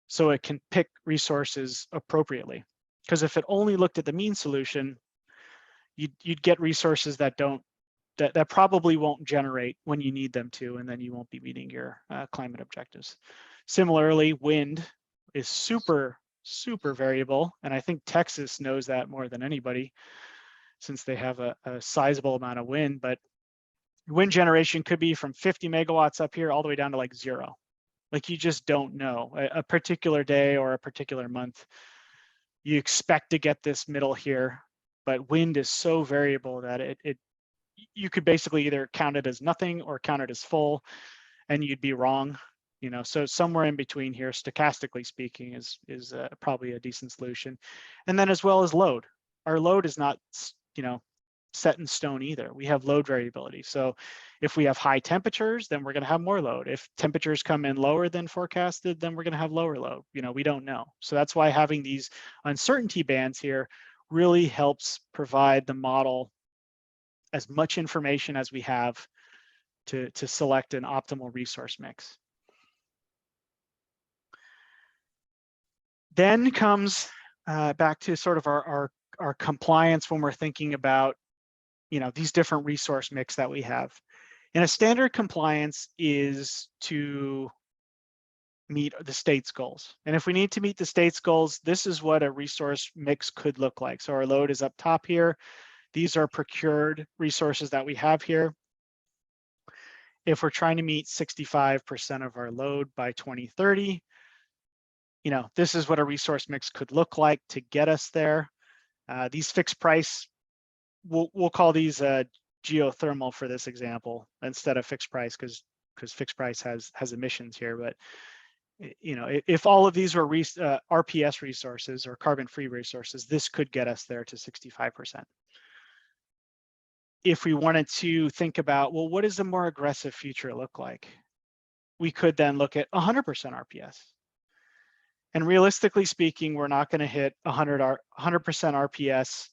so it can pick resources appropriately. Because if it only looked at the mean solution, you'd get resources that probably won't generate when you need them to, and then you won't be meeting your climate objectives. Similarly, wind is super, super variable, and I think Texas knows that more than anybody since they have a sizable amount of wind, but wind generation could be from 50 megawatts up here all the way down to like 0. Like, you just don't know. A particular day or a particular month, you expect to get this middle here, but wind is so variable that you could basically either count it as nothing or count it as full, and you'd be wrong. You know, so somewhere in between here, stochastically speaking, is probably a decent solution. And then as well as load. Our load is not, you know, set in stone either. We have load variability. So if we have high temperatures, then we're going to have more load. If temperatures come in lower than forecasted, then we're going to have lower load. You know, we don't know. So that's why having these uncertainty bands here really helps provide the model as much information as we have to select an optimal resource mix. Then comes back to sort of our compliance when we're thinking about, you know, these different resource mix that we have. And a standard compliance is to meet the state's goals. And if we need to meet the state's goals, this is what a resource mix could look like. So our load is up top here. These are procured resources that we have here. If we're trying to meet 65% of our load by 2030, you know, this is what a resource mix could look like to get us there. These fixed price, we'll call these geothermal for this example instead of fixed price, because fixed price has emissions here. But you know, if all of these were RPS resources or carbon-free resources, this could get us there to 65%. If we wanted to think about, well, what does a more aggressive future look like? We could then look at 100% RPS. And realistically speaking, we're not going to hit 100% RPS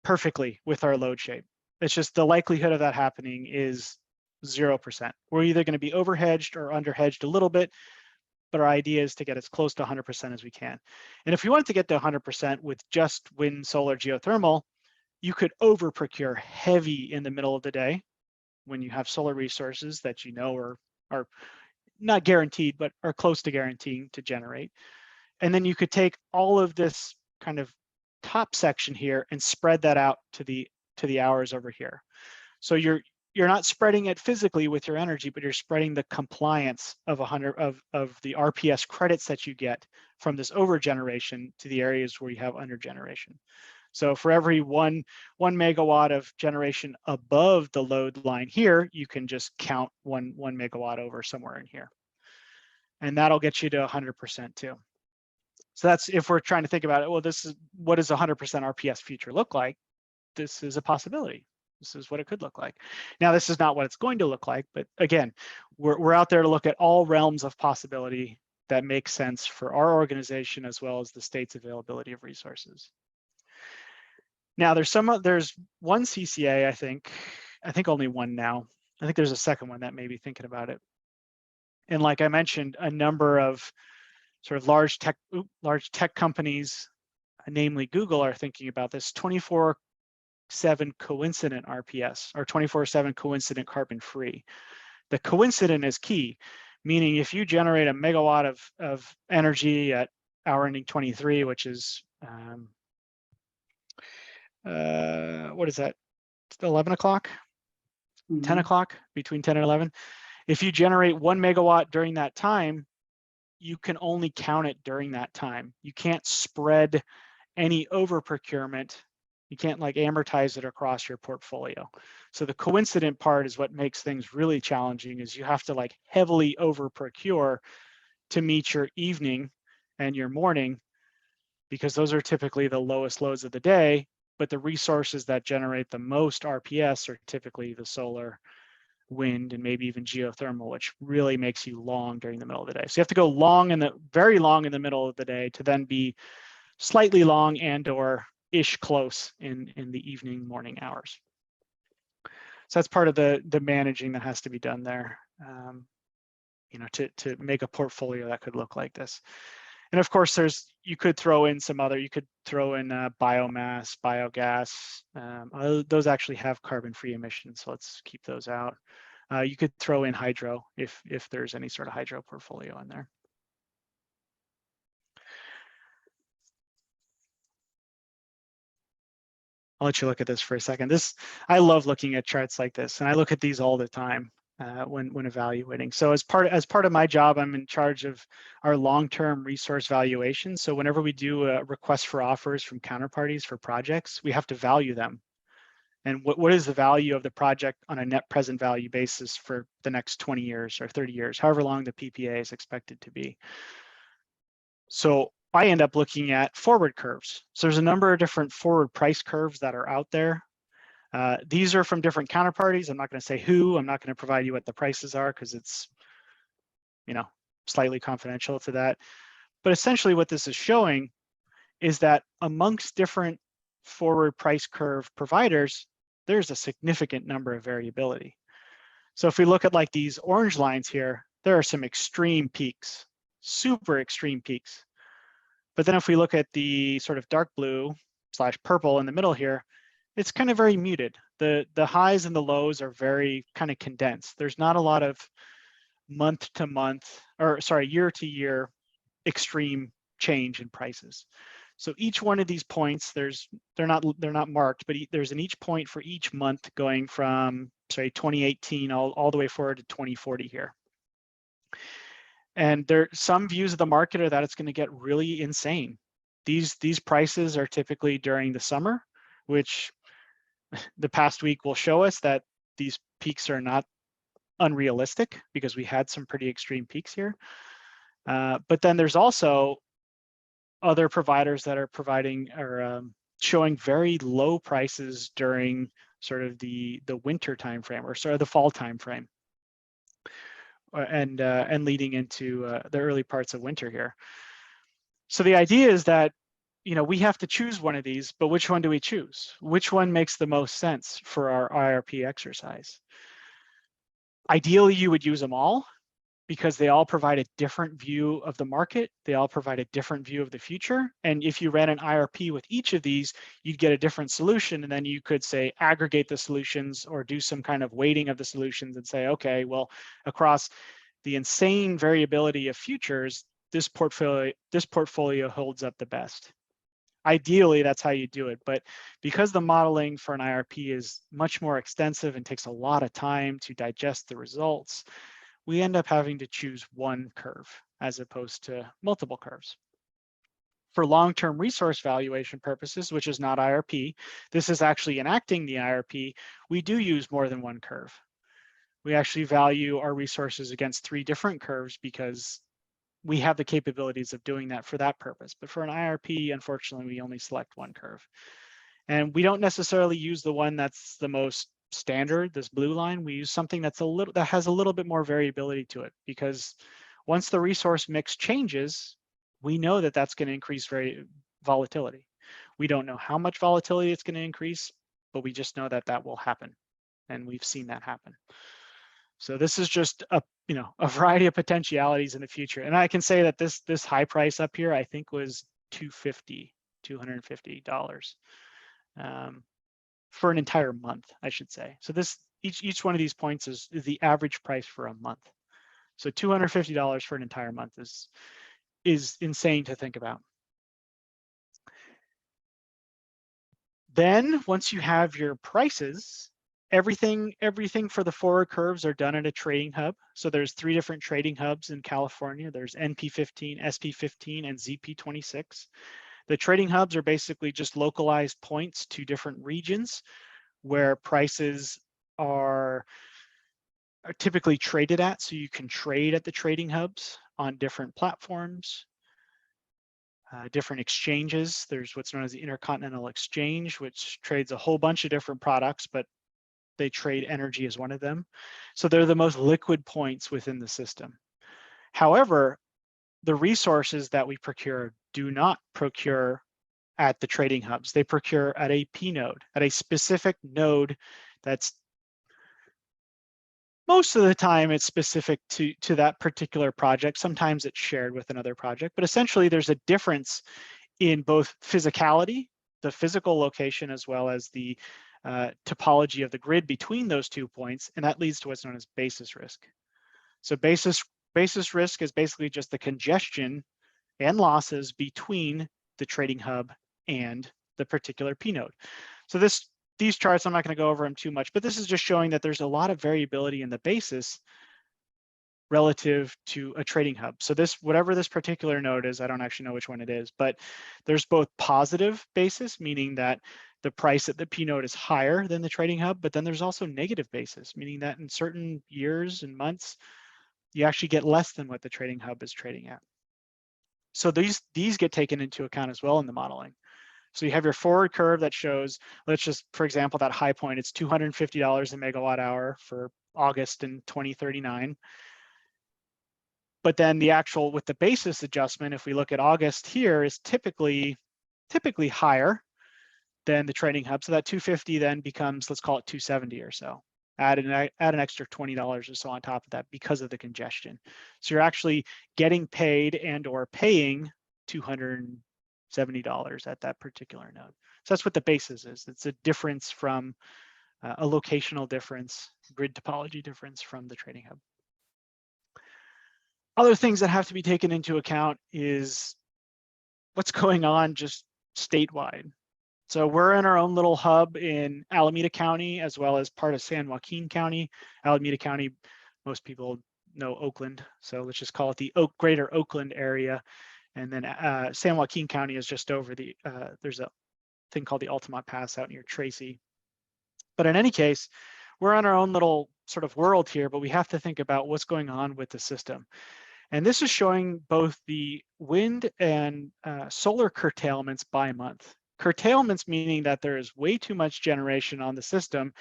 perfectly with our load shape. It's just the likelihood of that happening is 0%. We're either going to be overhedged or underhedged a little bit, but our idea is to get as close to 100% as we can. And if you wanted to get to 100% with just wind, solar, geothermal, you could over procure heavy in the middle of the day when you have solar resources that you know are not guaranteed, but are close to guaranteeing to generate. And then you could take all of this kind of top section here and spread that out to the hours over here. So you're not spreading it physically with your energy, but you're spreading the compliance of the RPS credits that you get from this over generation to the areas where you have under generation. So for every one megawatt of generation above the load line here, you can just count one megawatt over somewhere in here. And that'll get you to 100% too. So that's if we're trying to think about it, well, this is what does 100% RPS future look like? This is a possibility. This is what it could look like. Now, this is not what it's going to look like, but again, we're out there to look at all realms of possibility that make sense for our organization as well as the state's availability of resources. Now, there's one CCA, I think only one now. I think there's a second one that may be thinking about it. And like I mentioned, a number of sort of large tech companies, namely Google, are thinking about this 24/7 coincident RPS or 24/7 coincident carbon free. The coincident is key, meaning if you generate a megawatt of energy at hour ending 23, which is what is that? 11 o'clock, 10 o'clock, between 10 and 11. If you generate 1 megawatt during that time, you can only count it during that time. You can't spread any over procurement. You can't like amortize it across your portfolio. So the coincident part is what makes things really challenging, is you have to like heavily over procure to meet your evening and your morning, because those are typically the lowest loads of the day, but the resources that generate the most RPS are typically the solar, wind, and maybe even geothermal, which really makes you long during the middle of the day. So you have to go very long in the middle of the day to then be slightly long and or ish close in the evening, morning hours. So that's part of the managing that has to be done there, you know, to make a portfolio that could look like this. And of course, you could throw in biomass, biogas. Those actually have carbon-free emissions, so let's keep those out. You could throw in hydro if there's any sort of hydro portfolio in there. I'll let you look at this for a second. I love looking at charts like this, and I look at these all the time when evaluating. So as part of my job, I'm in charge of our long-term resource valuation. So whenever we do a request for offers from counterparties for projects, we have to value them. And what is the value of the project on a net present value basis for the next 20 years or 30 years, however long the PPA is expected to be. So I end up looking at forward curves. So there's a number of different forward price curves that are out there. These are from different counterparties. I'm not going to say who. I'm not going to provide you what the prices are because it's, slightly confidential to that. But essentially what this is showing is that amongst different forward price curve providers, there's a significant number of variability. So if we look at like these orange lines here, there are some extreme peaks, super extreme peaks. But then if we look at the sort of dark blue / purple in the middle here, it's kind of very muted. The highs and the lows are very kind of condensed. There's not a lot of month to month, or sorry, year to year extreme change in prices. So each one of these points, they're not marked, but there's an each point for each month going from, say, 2018 all the way forward to 2040 here. And some views of the market are that it's going to get really insane. These prices are typically during the summer, which the past week will show us that these peaks are not unrealistic because we had some pretty extreme peaks here. But then there's also other providers that are providing or showing very low prices during sort of the winter timeframe or sort of the fall timeframe, and leading into the early parts of winter here. So the idea is that we have to choose one of these, but which one do we choose? Which one makes the most sense for our IRP exercise? Ideally, you would use them all, because they all provide a different view of the market. They all provide a different view of the future. And if you ran an IRP with each of these, you'd get a different solution. And then you could say, aggregate the solutions or do some kind of weighting of the solutions and say, okay, well, across the insane variability of futures, this portfolio holds up the best. Ideally, that's how you do it. But because the modeling for an IRP is much more extensive and takes a lot of time to digest the results, we end up having to choose one curve as opposed to multiple curves. For long-term resource valuation purposes, which is not IRP, this is actually enacting the IRP, we do use more than one curve. We actually value our resources against 3 different curves because we have the capabilities of doing that for that purpose. But for an IRP, unfortunately, we only select one curve. And we don't necessarily use the one that's the most standard, this blue line. We use something that has a little bit more variability to it, because once the resource mix changes, we know that that's going to increase volatility. We don't know how much volatility it's going to increase, but we just know that that will happen, and we've seen that happen. So this is just a variety of potentialities in the future. And I can say that this high price up here, I think, was $250 for an entire month, I should say. So each one of these points is the average price for a month. So $250 for an entire month is insane to think about. Then once you have your prices, everything for the forward curves are done at a trading hub. So there's 3 different trading hubs in California. There's NP15, SP15, and ZP26. The trading hubs are basically just localized points to different regions where prices are typically traded at. So you can trade at the trading hubs on different platforms, different exchanges. There's what's known as the Intercontinental Exchange, which trades a whole bunch of different products, but they trade energy as one of them. So they're the most liquid points within the system. However, the resources that we procure do not procure at the trading hubs. They procure at a P node, at a specific node that's most of the time it's specific to that particular project. Sometimes it's shared with another project, but essentially there's a difference in both physicality, the physical location, as well as the topology of the grid between those 2 points, and that leads to what's known as basis risk. So basis risk is basically just the congestion and losses between the trading hub and the particular P node. So these charts, I'm not going to go over them too much, but this is just showing that there's a lot of variability in the basis relative to a trading hub. So whatever this particular node is, I don't actually know which one it is, but there's both positive basis, meaning that the price at the P node is higher than the trading hub, but then there's also negative basis, meaning that in certain years and months, you actually get less than what the trading hub is trading at. So these get taken into account as well in the modeling. So you have your forward curve that shows, let's just, for example, that high point, it's $250 a megawatt hour for August in 2039. But then the actual, with the basis adjustment, if we look at August here, is typically higher than the trading hub. So that 250 then becomes, let's call it 270 or so. Add an extra $20 or so on top of that because of the congestion. So you're actually getting paid and or paying $270 at that particular node. So that's what the basis is. It's a difference from a locational difference, grid topology difference from the trading hub. Other things that have to be taken into account is what's going on just statewide. So we're in our own little hub in Alameda County, as well as part of San Joaquin County. Alameda County, most people know Oakland, so let's just call it the greater Oakland area. And then San Joaquin County is just over the, there's a thing called the Altamont Pass out near Tracy. But in any case, we're on our own little sort of world here, but we have to think about what's going on with the system. And this is showing both the wind and solar curtailments by month. Curtailments meaning that there is way too much generation on the system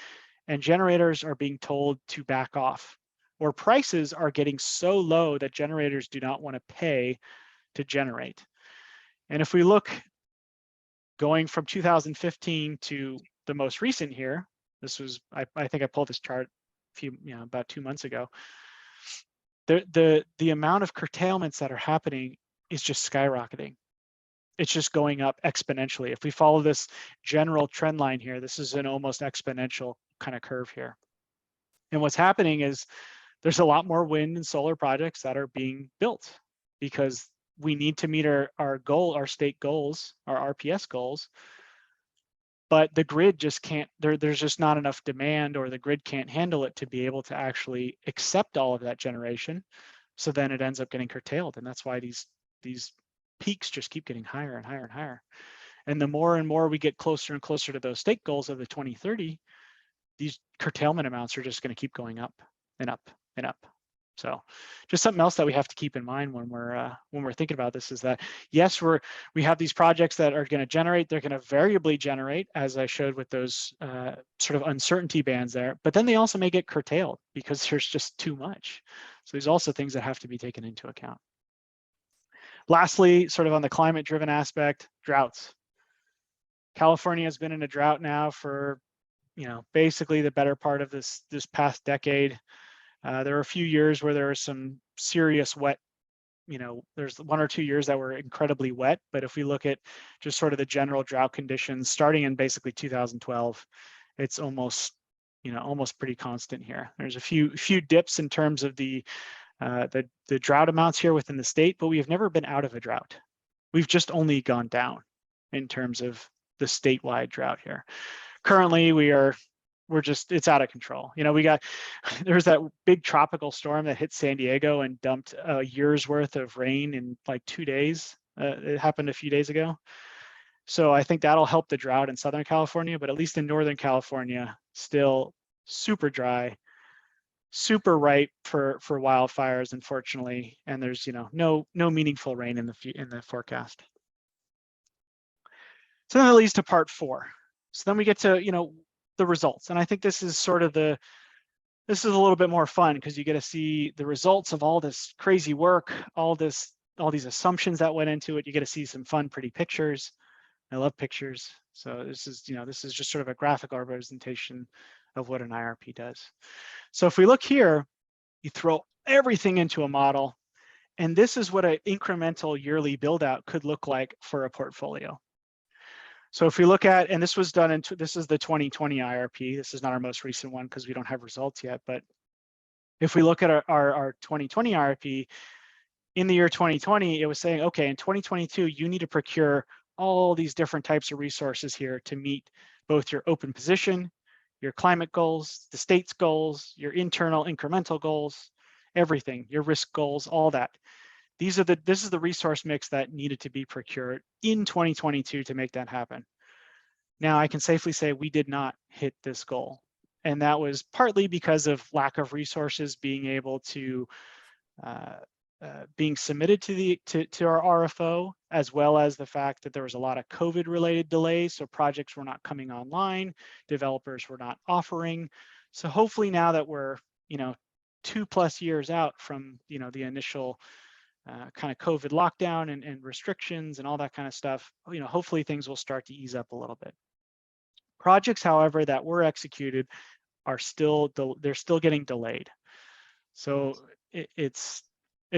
and generators are being told to back off, or prices are getting so low that generators do not want to pay to generate. And if we look going from 2015 to the most recent here, this was, I think I pulled this chart about 2 months ago. The amount of curtailments that are happening is just skyrocketing. It's just going up exponentially. If we follow this general trend line here, this is an almost exponential kind of curve here. And what's happening is there's a lot more wind and solar projects that are being built because we need to meet our goal, our state goals, our RPS goals. But the grid just can't, there's just not enough demand, or the grid can't handle it to be able to actually accept all of that generation. So then it ends up getting curtailed. And that's why these peaks just keep getting higher and higher and higher. And the more and more we get closer and closer to those state goals of the 2030, these curtailment amounts are just going to keep going up and up and up. So just something else that we have to keep in mind when we're thinking about this is that, yes, we have these projects that are going to generate, they're going to variably generate, as I showed with those sort of uncertainty bands there, but then they also may get curtailed because there's just too much. So there's also things that have to be taken into account. Lastly, sort of on the climate-driven aspect, droughts. California has been in a drought now for, basically the better part of this past decade. There were a few years where there was some serious wet, there's 1 or 2 years that were incredibly wet. But if we look at just sort of the general drought conditions starting in basically 2012, it's almost pretty constant here. There's a few dips in terms of the drought amounts here within the state, but we have never been out of a drought. We've just only gone down in terms of the statewide drought here. Currently, it's out of control. There's that big tropical storm that hit San Diego and dumped a year's worth of rain in like 2 days. It happened a few days ago. So I think that'll help the drought in Southern California, but at least in Northern California, still super dry, super ripe for wildfires, unfortunately. And there's no meaningful rain in the forecast. So then that leads to part 4. So then we get to the results, and I think this is sort of this is a little bit more fun because you get to see the results of all this crazy work, all these assumptions that went into it. You get to see some fun, pretty pictures. I love pictures. So this is just sort of a graphical representation of what an IRP does. So if we look here, you throw everything into a model, and this is what an incremental yearly build out could look like for a portfolio. So if we look at, and this was done this is the 2020 IRP. This is not our most recent one because we don't have results yet. But if we look at our 2020 IRP, in the year 2020, it was saying, okay, in 2022, you need to procure all these different types of resources here to meet both your open position, your climate goals, the state's goals, your internal incremental goals, everything, your risk goals, all that. This is the resource mix that needed to be procured in 2022 to make that happen. Now I can safely say we did not hit this goal. And that was partly because of lack of resources being able to being submitted to our RFO, as well as the fact that there was a lot of COVID-related delays. So projects were not coming online, developers were not offering. So hopefully now that we're 2+ years out from the initial kind of COVID lockdown and restrictions and all that kind of stuff, hopefully things will start to ease up a little bit. Projects, however, that were executed are they're still getting delayed. So it's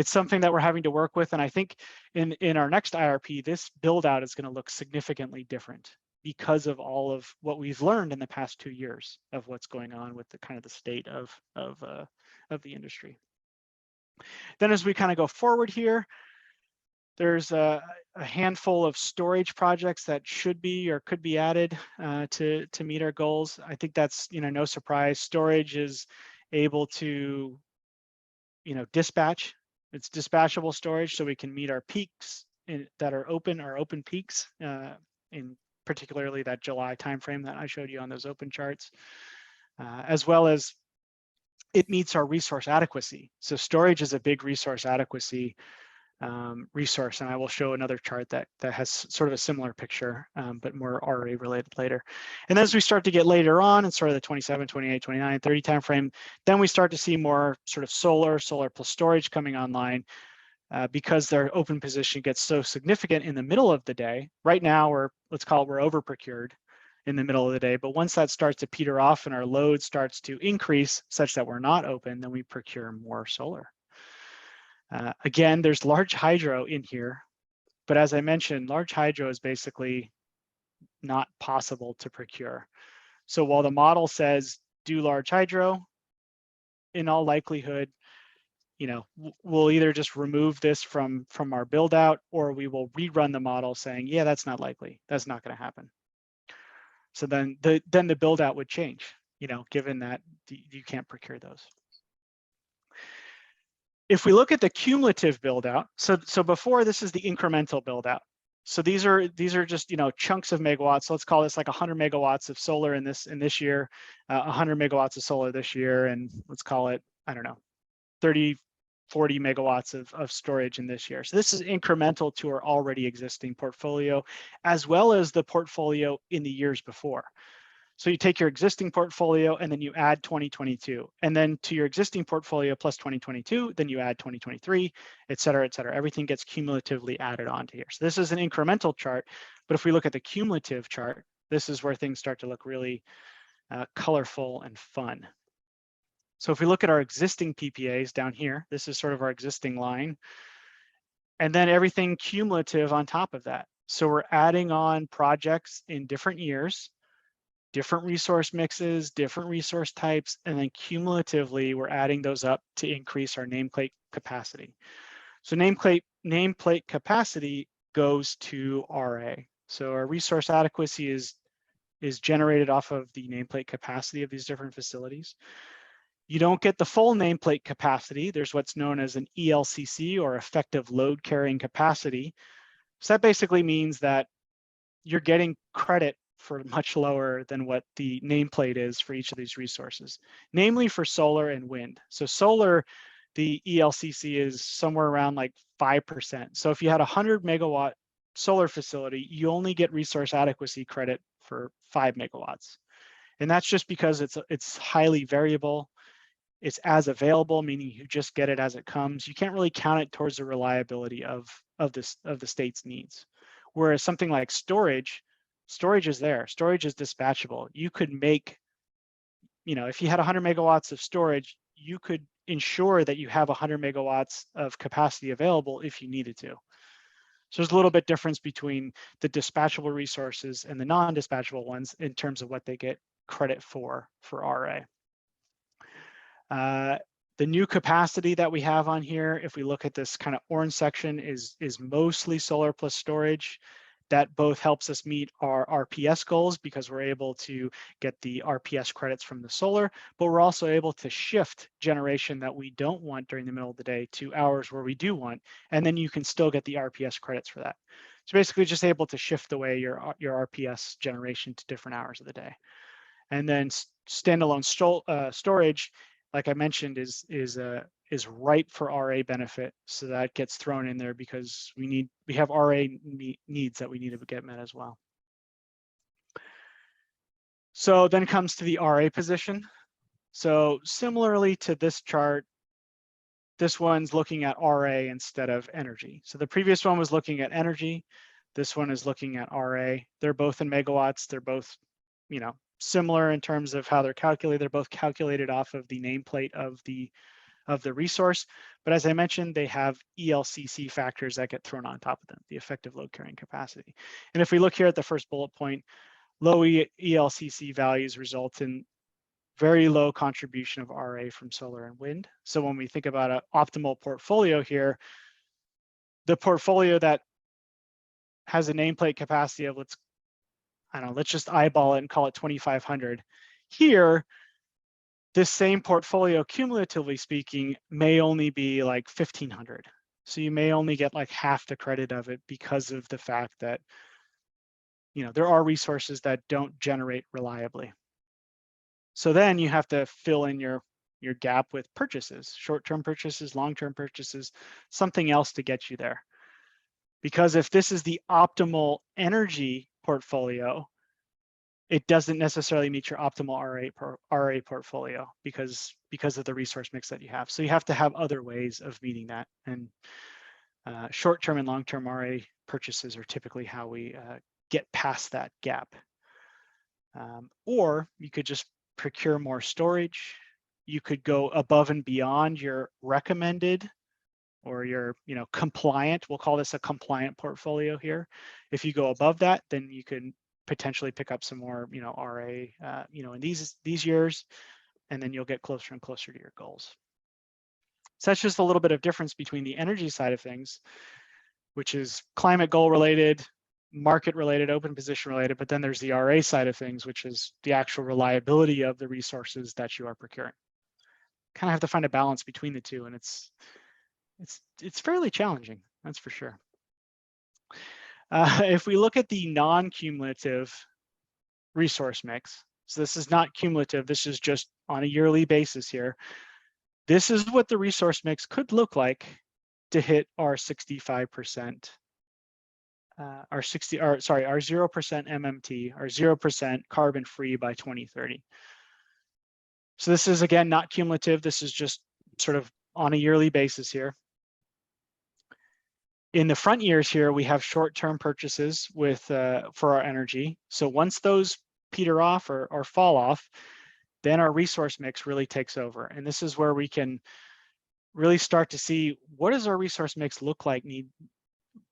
something that we're having to work with. And I think in our next IRP, this build out is going to look significantly different because of all of what we've learned in the past 2 years of what's going on with the kind of the state of the industry. Then as we kind of go forward here, there's a handful of storage projects that should be or could be added to meet our goals. I think that's no surprise. Storage is able to dispatch. It's dispatchable storage, so we can meet our peaks that are open, our open peaks, in particularly that July timeframe that I showed you on those open charts, as well as it meets our resource adequacy. So storage is a big resource adequacy resource, and I will show another chart that has sort of a similar picture, but more RA related later. And as we start to get later on in sort of the 27, 28, 29, 30 timeframe, then we start to see more sort of solar plus storage coming online because their open position gets so significant in the middle of the day. Right now, let's call it we're over procured in the middle of the day, but once that starts to peter off and our load starts to increase such that we're not open, then we procure more solar. Again, there's large hydro in here, but as I mentioned, large hydro is basically not possible to procure. So while the model says do large hydro, in all likelihood, we'll either just remove this from our build out, or we will rerun the model saying, yeah, that's not likely. That's not going to happen. So then the build out would change, given that you can't procure those. If we look at the cumulative build out, so before this is the incremental build out. So these are just chunks of megawatts. So let's call this like 100 megawatts of solar in this year, 100 megawatts of solar this year, and let's call it, I don't know, 30, 40 megawatts of storage in this year. So this is incremental to our already existing portfolio, as well as the portfolio in the years before. So you take your existing portfolio and then you add 2022, and then to your existing portfolio plus 2022, then you add 2023, et cetera, et cetera. Everything gets cumulatively added onto here. So this is an incremental chart, but if we look at the cumulative chart, this is where things start to look really colorful and fun. So if we look at our existing PPAs down here, this is sort of our existing line, and then everything cumulative on top of that. So we're adding on projects in different years, different resource mixes, different resource types, and then cumulatively we're adding those up to increase our nameplate capacity. So nameplate capacity goes to RA. So our resource adequacy is generated off of the nameplate capacity of these different facilities. You don't get the full nameplate capacity. There's what's known as an ELCC, or effective load carrying capacity. So that basically means that you're getting credit for much lower than what the nameplate is for each of these resources, namely for solar and wind. So solar, the ELCC is somewhere around like 5%. So if you had a 100 megawatt solar facility, you only get resource adequacy credit for 5 megawatts. And that's just because it's highly variable. It's as available, meaning you just get it as it comes. You can't really count it towards the reliability of the state's needs. Whereas something like storage is there. Storage is dispatchable. You could make, if you had 100 megawatts of storage, you could ensure that you have 100 megawatts of capacity available if you needed to. So there's a little bit difference between the dispatchable resources and the non-dispatchable ones in terms of what they get credit for RA. The new capacity that we have on here, if we look at this kind of orange section, is mostly solar plus storage. That both helps us meet our RPS goals because we're able to get the RPS credits from the solar, but we're also able to shift generation that we don't want during the middle of the day to hours where we do want, and then you can still get the RPS credits for that. So basically just able to shift the way your RPS generation to different hours of the day. And then standalone storage, like I mentioned, is ripe for RA benefit. So that gets thrown in there because we have RA needs that we need to get met as well. So then comes to the RA position. So similarly to this chart, this one's looking at RA instead of energy. So the previous one was looking at energy. This one is looking at RA. They're both in megawatts. They're both, similar in terms of how they're calculated. They're both calculated off of the nameplate of the resource. But as I mentioned, they have ELCC factors that get thrown on top of them, the effective load carrying capacity. And if we look here at the first bullet point, low ELCC values result in very low contribution of RA from solar and wind. So when we think about an optimal portfolio here, the portfolio that has a nameplate capacity of, let's just eyeball it and call it 2,500. Here, this same portfolio, cumulatively speaking, may only be like 1,500. So you may only get like half the credit of it because of the fact that, there are resources that don't generate reliably. So then you have to fill in your gap with purchases, short-term purchases, long-term purchases, something else to get you there. Because if this is the optimal energy portfolio, it doesn't necessarily meet your optimal RA portfolio because of the resource mix that you have. So you have to have other ways of meeting that. And short-term and long-term RA purchases are typically how we get past that gap. Or you could just procure more storage. You could go above and beyond your recommended or your compliant. We'll call this a compliant portfolio here. If you go above that, then you can potentially pick up some more RA in these years, and then you'll get closer and closer to your goals. So that's just a little bit of difference between the energy side of things, which is climate goal related, market related, open position related, but then there's the RA side of things, which is the actual reliability of the resources that you are procuring. Kind of have to find a balance between the two, and it's fairly challenging, that's for sure. If we look at the non-cumulative resource mix, so this is not cumulative, this is just on a yearly basis here. This is what the resource mix could look like to hit our 65%, our 0% MMT, our 0% carbon free by 2030. So this is, again, not cumulative. This is just sort of on a yearly basis here. In the front years here, we have short-term purchases with for our energy. So once those peter off or fall off, then our resource mix really takes over. And this is where we can really start to see, what does our resource mix look like?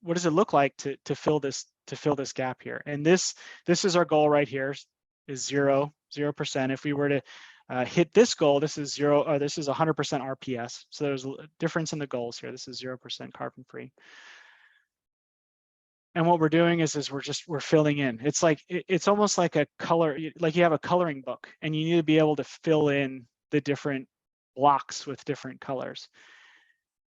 What does it look like to fill this gap here? And this is our goal right here, is 0%. If we were to hit this goal, this is 100% RPS. So there's a difference in the goals here. This is 0% carbon free. And what we're doing is we're filling in. It's like, it's almost like a color, like you have a coloring book and you need to be able to fill in the different blocks with different colors.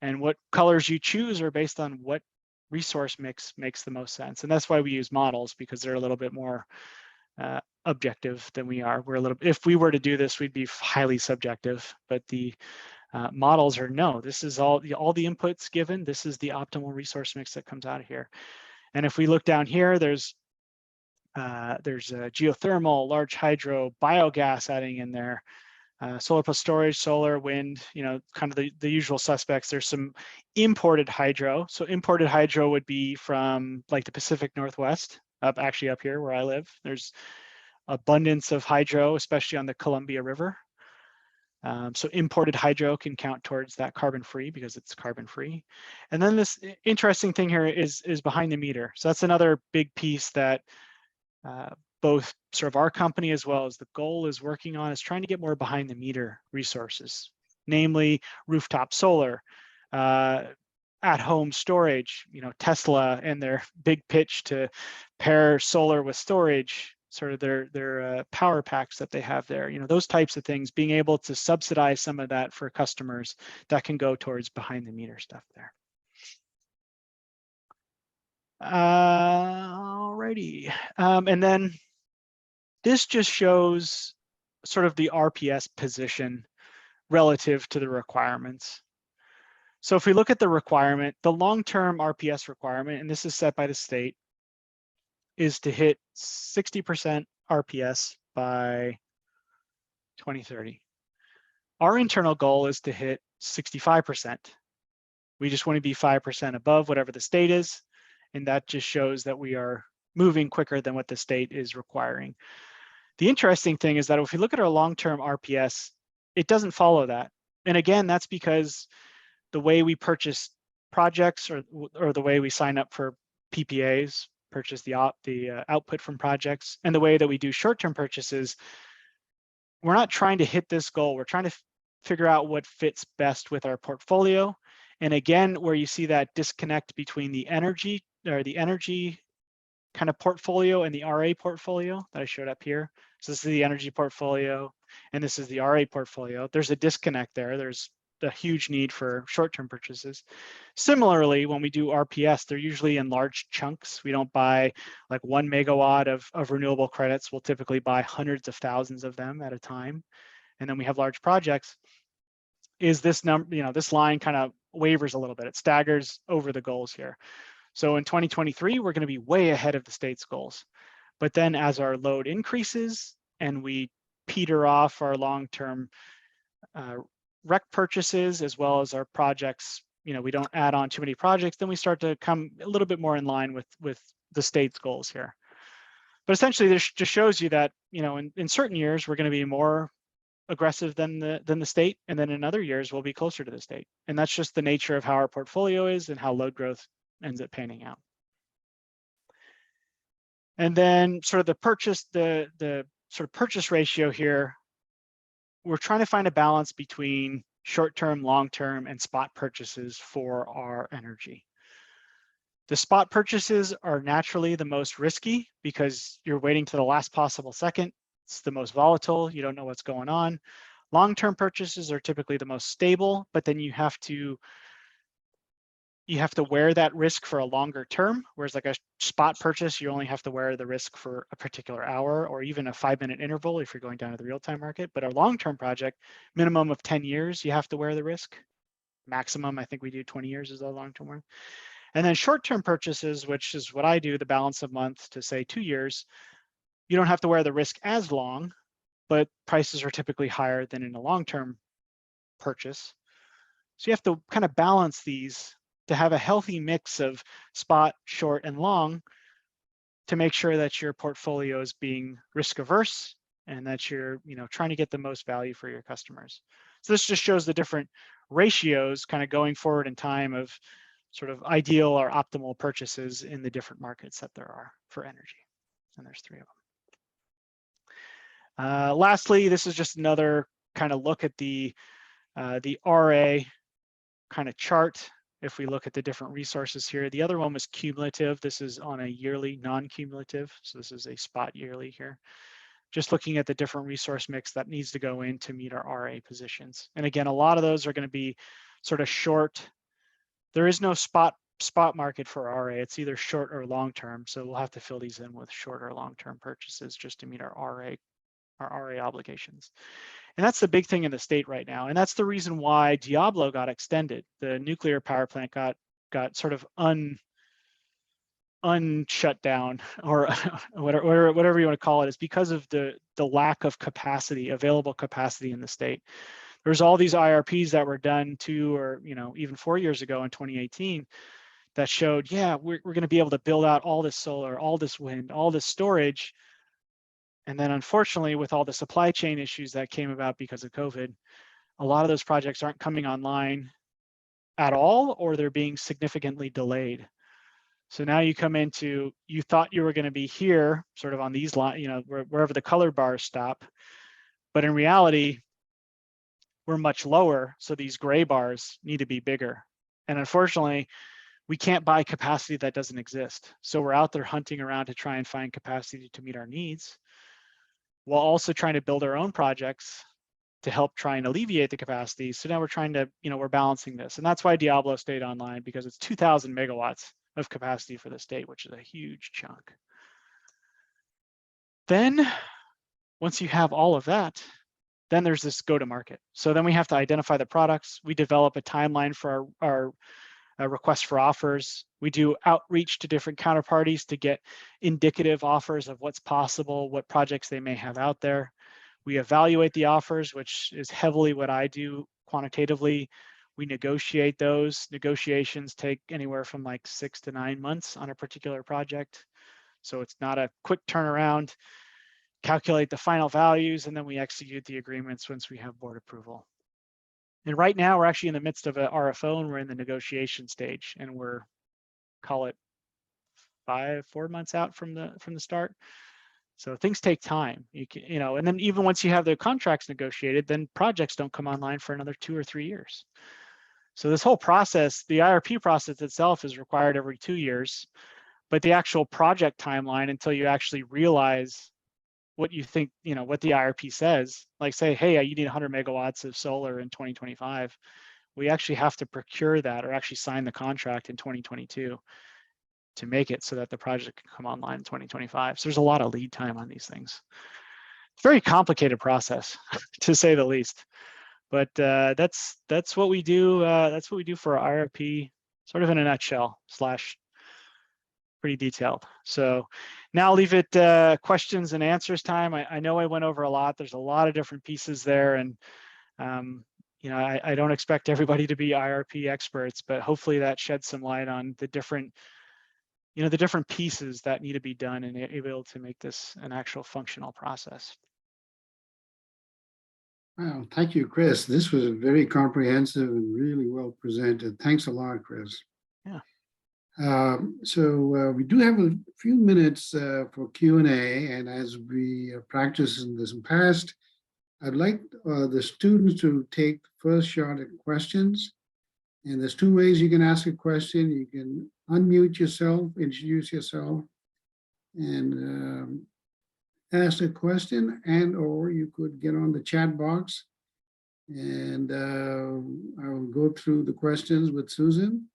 And what colors you choose are based on what resource mix makes the most sense. And that's why we use models, because they're a little bit more objective than we are. If we were to do this, we'd be highly subjective, but the models are, no, this is all the inputs given. This is the optimal resource mix that comes out of here. And if we look down here, there's geothermal, large hydro, biogas adding in there, solar plus storage, solar, wind, kind of the usual suspects. There's some imported hydro. So imported hydro would be from like the Pacific Northwest, up here where I live. There's abundance of hydro, especially on the Columbia River. So imported hydro can count towards that carbon free because it's carbon free. And then this interesting thing here is behind the meter. So that's another big piece that both sort of our company as well as the goal is working on, is trying to get more behind the meter resources, namely rooftop solar, at-home storage, Tesla and their big pitch to pair solar with storage, sort of their power packs that they have there, those types of things, being able to subsidize some of that for customers that can go towards behind the meter stuff there. Alrighty. And then this just shows sort of the RPS position relative to the requirements. So if we look at the requirement, the long-term RPS requirement, and this is set by the state, is to hit 60% RPS by 2030. Our internal goal is to hit 65%. We just want to be 5% above whatever the state is, and that just shows that we are moving quicker than what the state is requiring. The interesting thing is that if we look at our long-term RPS, it doesn't follow that. And again, that's because the way we purchase projects or the way we sign up for PPAs, purchase the output from projects, and the way that we do short-term purchases, we're not trying to hit this goal. We're trying to figure out what fits best with our portfolio. And again, where you see that disconnect between the energy kind of portfolio and the RA portfolio that I showed up here. So this is the energy portfolio, and this is the RA portfolio. There's a disconnect there. There's a huge need for short-term purchases. Similarly, when we do RPS, they're usually in large chunks. We don't buy like 1 megawatt of renewable credits. We'll typically buy hundreds of thousands of them at a time. And then we have large projects. Is this number, this line kind of wavers a little bit. It staggers over the goals here. So in 2023, we're going to be way ahead of the state's goals. But then as our load increases and we peter off our long-term rec purchases as well as our projects, we don't add on too many projects, then we start to come a little bit more in line with the state's goals here. But essentially, this just shows you that, in certain years, we're going to be more aggressive than the state, and then in other years, we'll be closer to the state. And that's just the nature of how our portfolio is and how load growth ends up panning out. And then sort of the sort of purchase ratio here, we're trying to find a balance between short-term, long-term, and spot purchases for our energy. The spot purchases are naturally the most risky because you're waiting to the last possible second. It's the most volatile. You don't know what's going on. Long-term purchases are typically the most stable, but then you have to wear that risk for a longer term, whereas like a spot purchase, you only have to wear the risk for a particular hour or even a 5-minute interval if you're going down to the real-time market. But a long-term project, minimum of 10 years, you have to wear the risk. Maximum, I think we do 20 years is the long-term one. And then short-term purchases, which is what I do, the balance of month to say 2 years, you don't have to wear the risk as long, but prices are typically higher than in a long-term purchase. So you have to kind of balance these to have a healthy mix of spot, short, and long to make sure that your portfolio is being risk averse and that you're trying to get the most value for your customers. So this just shows the different ratios kind of going forward in time of sort of ideal or optimal purchases in the different markets that there are for energy. And there's 3 of them. Lastly, this is just another kind of look at the RA kind of chart. If we look at the different resources here, the other one was cumulative. This is on a yearly non-cumulative. So this is a spot yearly here. Just looking at the different resource mix that needs to go in to meet our RA positions. And again, a lot of those are going to be sort of short. There is no spot market for RA. It's either short or long term. So we'll have to fill these in with short or long term purchases just to meet our RA obligations. And that's the big thing in the state right now. And that's the reason why Diablo got extended. The nuclear power plant got sort of unshut down, or whatever you want to call it, is because of the lack of capacity, available capacity in the state. There's all these IRPs that were done 2 or even 4 years ago in 2018 that showed, yeah, we're going to be able to build out all this solar, all this wind, all this storage. And then unfortunately, with all the supply chain issues that came about because of COVID, a lot of those projects aren't coming online at all, or they're being significantly delayed. So now you come into, you thought you were going to be here, sort of on these lines, wherever the color bars stop, but in reality, we're much lower. So these gray bars need to be bigger. And unfortunately, we can't buy capacity that doesn't exist. So we're out there hunting around to try and find capacity to meet our needs, while also trying to build our own projects to help try and alleviate the capacity. So now we're trying to, we're balancing this. And that's why Diablo stayed online, because it's 2,000 megawatts. of capacity for the state, which is a huge chunk. Then once you have all of that, then there's this go to market. So then we have to identify the products. We develop a timeline for our requests for offers. We do outreach to different counterparties to get indicative offers of what's possible, what projects they may have out there. We evaluate the offers, which is heavily what I do quantitatively. We negotiate those. Negotiations take anywhere from like 6 to 9 months on a particular project. So it's not a quick turnaround. Calculate the final values, and then we execute the agreements once we have board approval. And right now we're actually in the midst of an RFO, and we're in the negotiation stage, and we're, call it 4 months out from the start. So things take time, and then even once you have the contracts negotiated, then projects don't come online for another 2 or 3 years. So this whole process, the IRP process itself, is required every 2 years, but the actual project timeline until you actually realize what you think, what the IRP says, like say, hey, you need 100 megawatts of solar in 2025. We actually have to procure that or actually sign the contract in 2022 to make it so that the project can come online in 2025. So there's a lot of lead time on these things. It's a very complicated process, to say the least. But that's what we do. That's what we do for our IRP, sort of in a nutshell, / pretty detailed. So now I'll leave it questions and answers time. I know I went over a lot. There's a lot of different pieces there, and I don't expect everybody to be IRP experts, but hopefully that sheds some light on the different pieces that need to be done and able to make this an actual functional process. Wow, thank you, Chris. This was very comprehensive and really well presented. Thanks a lot, Chris. Yeah. So we do have a few minutes for Q&A, and as we practiced in this past, I'd like the students to take the first shot at questions. And there's 2 ways you can ask a question. You can unmute yourself, introduce yourself, and ask a question, or you could get on the chat box, and I will go through the questions with Susan,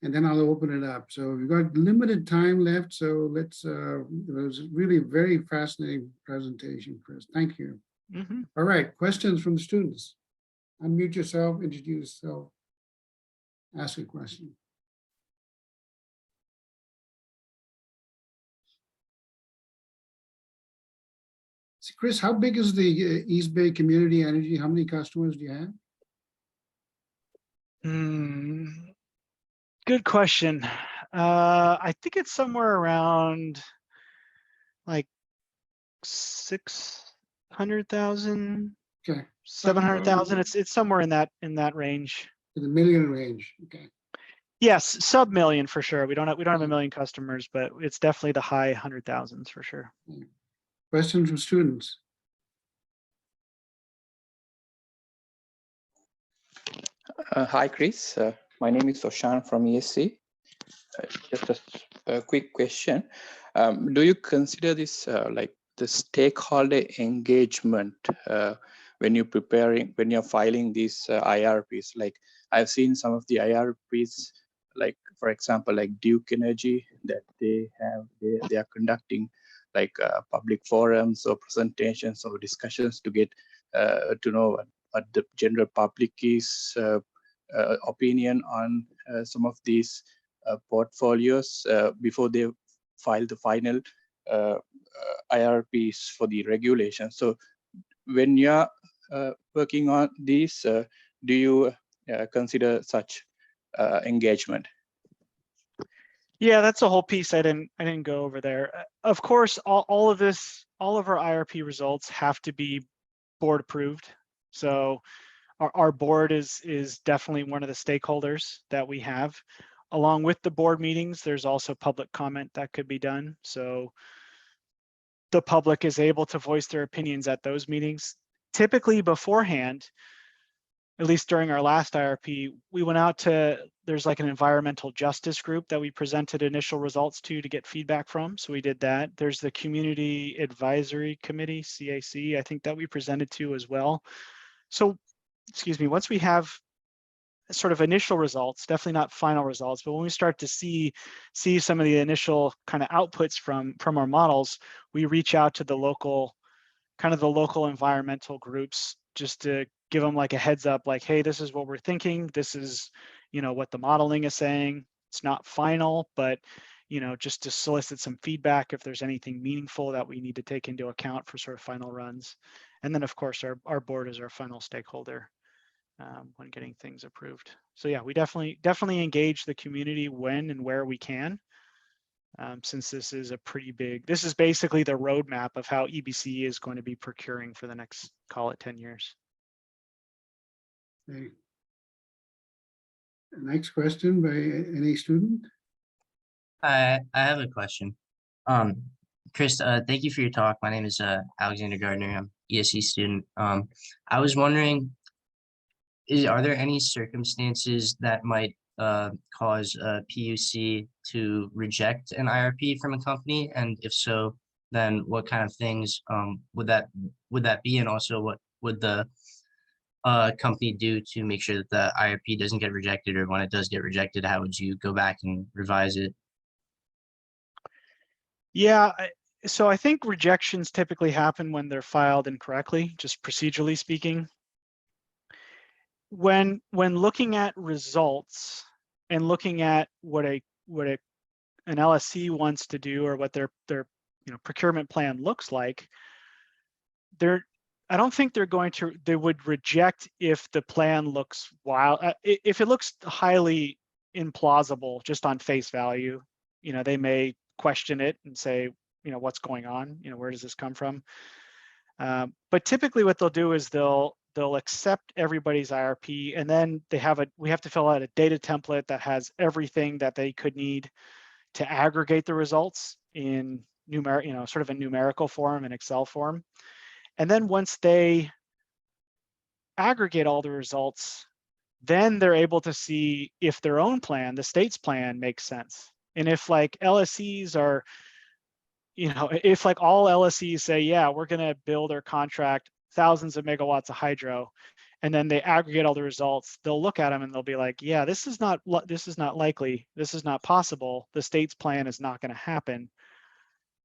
and then I'll open it up. So we've got limited time left, so let's, it was really a very fascinating presentation, Chris. Thank you. Mm-hmm. All right, questions from the students. Unmute yourself, introduce yourself, ask a question. So Chris, how big is the East Bay Community Energy? How many customers do you have? Good question. I think it's somewhere around like 600,000. Okay. 700,000. It's somewhere in that range. In the million range. Okay. Yes, sub-million for sure. We don't have a million customers, but it's definitely the high 100,000s for sure. Questions from students? Hi, Chris. My name is Oshan from ESE. Just a quick question. Do you consider this like the stakeholder engagement when you're filing these IRPs? Like I've seen some of the IRPs, like for example, like Duke Energy, that they are conducting like public forums or presentations or discussions to get to know what the general public is opinion on some of these portfolios before they file the final IRPs for the regulation. So when you're working on these, do you consider such engagement? Yeah, that's a whole piece I didn't go over there. Of course, all of our IRP results have to be board approved. So our board is definitely one of the stakeholders that we have. Along with the board meetings, there's also public comment that could be done. So the public is able to voice their opinions at those meetings. Typically beforehand, at least during our last IRP, we went out to, there's like an environmental justice group that we presented initial results to get feedback from. So we did that. There's the Community Advisory Committee, CAC, I think that we presented to as well. So, excuse me, once we have sort of initial results, definitely not final results, but when we start to see some of the initial kind of outputs from our models, we reach out to the local environmental groups just to give them like a heads up, like, hey, this is what we're thinking. This is, what the modeling is saying. It's not final, but, just to solicit some feedback if there's anything meaningful that we need to take into account for sort of final runs. And then of course our board is our final stakeholder when getting things approved. So yeah, we definitely engage the community when and where we can. Since this is this is basically the roadmap of how EBCE is going to be procuring for the next, call it 10 years. Okay. Next question by any student? I have a question. Chris, thank you for your talk. My name is Alexander Gardner. I'm ESE student. I was wondering, are there any circumstances that might cause a PUC to reject an IRP from a company? And if so, then what kind of things would that be? And also, what would the company do to make sure that the IRP doesn't get rejected, or when it does get rejected, how would you go back and revise it? Yeah, so I think rejections typically happen when they're filed incorrectly, just procedurally speaking. When looking at results and looking at what an LSC wants to do, or what their procurement plan looks like, I don't think they would reject if the plan looks wild. If it looks highly implausible just on face value, they may question it and say, what's going on? Where does this come from? But typically what they'll do is they'll accept everybody's IRP, and then we have to fill out a data template that has everything that they could need to aggregate the results in sort of a numerical form, an Excel form. And then once they aggregate all the results, then they're able to see if their own plan, the state's plan, makes sense. And if like LSCs are, if like all LSCs say, yeah, we're going to build or contract thousands of megawatts of hydro, and then they aggregate all the results, they'll look at them and they'll be like, yeah, this is not likely. This is not possible. The state's plan is not going to happen.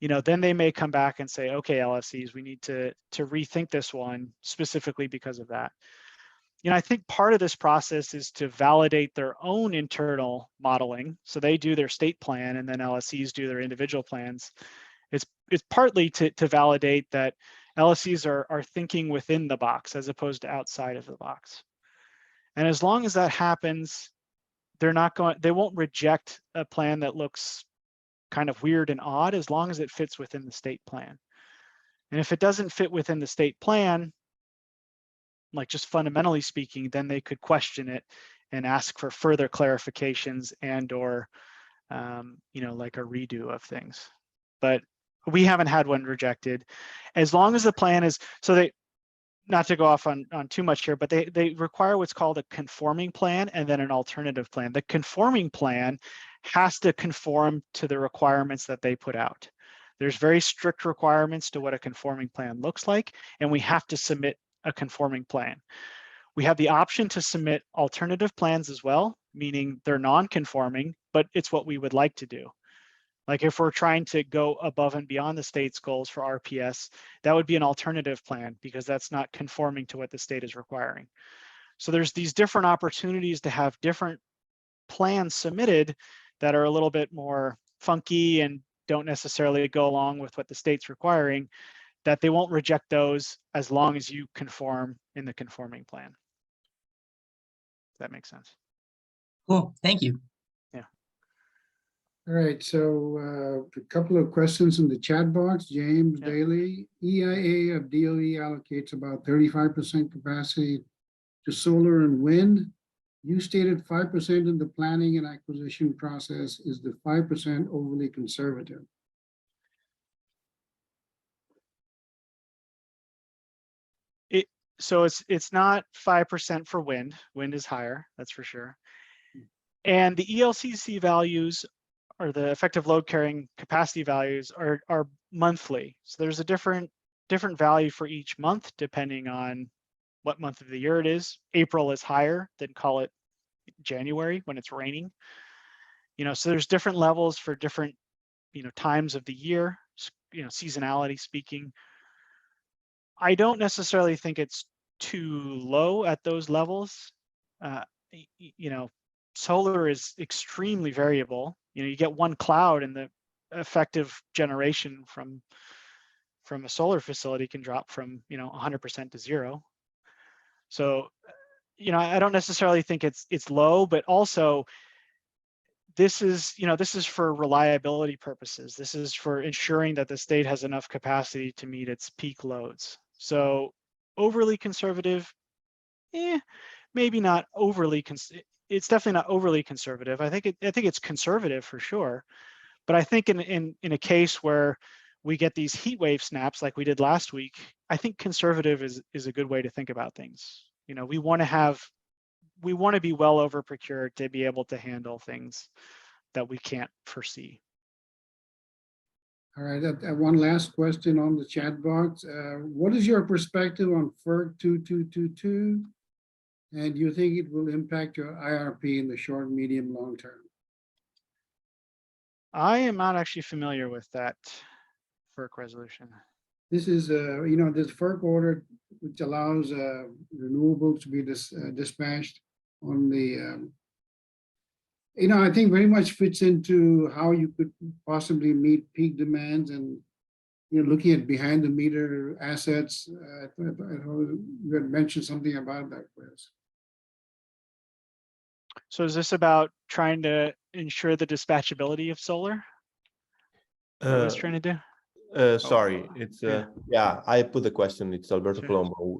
Then they may come back and say, okay, LSCs, we need to rethink this one specifically because of that. I think part of this process is to validate their own internal modeling. So they do their state plan, and then LSCs do their individual plans. It's partly to validate that LSCs are thinking within the box as opposed to outside of the box. And as long as that happens, they won't reject a plan that looks kind of weird and odd, as long as it fits within the state plan. And if it doesn't fit within the state plan, like just fundamentally speaking, then they could question it and ask for further clarifications and or like a redo of things. But we haven't had one rejected. As long as the plan is, so they, not to go off on too much here, but they require what's called a conforming plan and then an alternative plan. The conforming plan has to conform to the requirements that they put out. There's very strict requirements to what a conforming plan looks like, and we have to submit a conforming plan. We have the option to submit alternative plans as well, meaning they're non-conforming, but it's what we would like to do. Like if we're trying to go above and beyond the state's goals for RPS, that would be an alternative plan because that's not conforming to what the state is requiring. So there's these different opportunities to have different plans submitted that are a little bit more funky and don't necessarily go along with what the state's requiring, that they won't reject those as long as you conform in the conforming plan. If that makes sense. Cool, thank you. Yeah. All right, so a couple of questions in the chat box. James Daly, EIA of DOE allocates about 35% capacity to solar and wind. You stated 5% in the planning and acquisition process. Is the 5% overly conservative? So it's not 5% for wind. Wind is higher, that's for sure. And the ELCC values, or the effective load carrying capacity values, are monthly. So there's a different value for each month depending on what month of the year it is. April is higher than, call it, January when it's raining. So there's different levels for different, times of the year, seasonality speaking. I don't necessarily think it's too low at those levels. Solar is extremely variable. You get one cloud and the effective generation from a solar facility can drop from 100% to zero. So I don't necessarily think it's low, but also this is for reliability purposes. This is for ensuring that the state has enough capacity to meet its peak loads. So overly conservative, maybe not overly. It's definitely not overly conservative. I think it's conservative for sure. But I think in a case where we get these heat wave snaps like we did last week, I think conservative is a good way to think about things. We want to be well over procured to be able to handle things that we can't foresee. All right, one last question on the chat box. What is your perspective on FERC 2222? And do you think it will impact your IRP in the short, medium, long term? I am not actually familiar with that FERC resolution. This is, this FERC order, which allows renewables to be dispatched on the, I think very much fits into how you could possibly meet peak demands and, looking at behind the meter assets. I you had mentioned something about that, Chris. So is this about trying to ensure the dispatchability of solar? What it's trying to do? Sorry, it's yeah. I put the question. It's Alberto Colombo.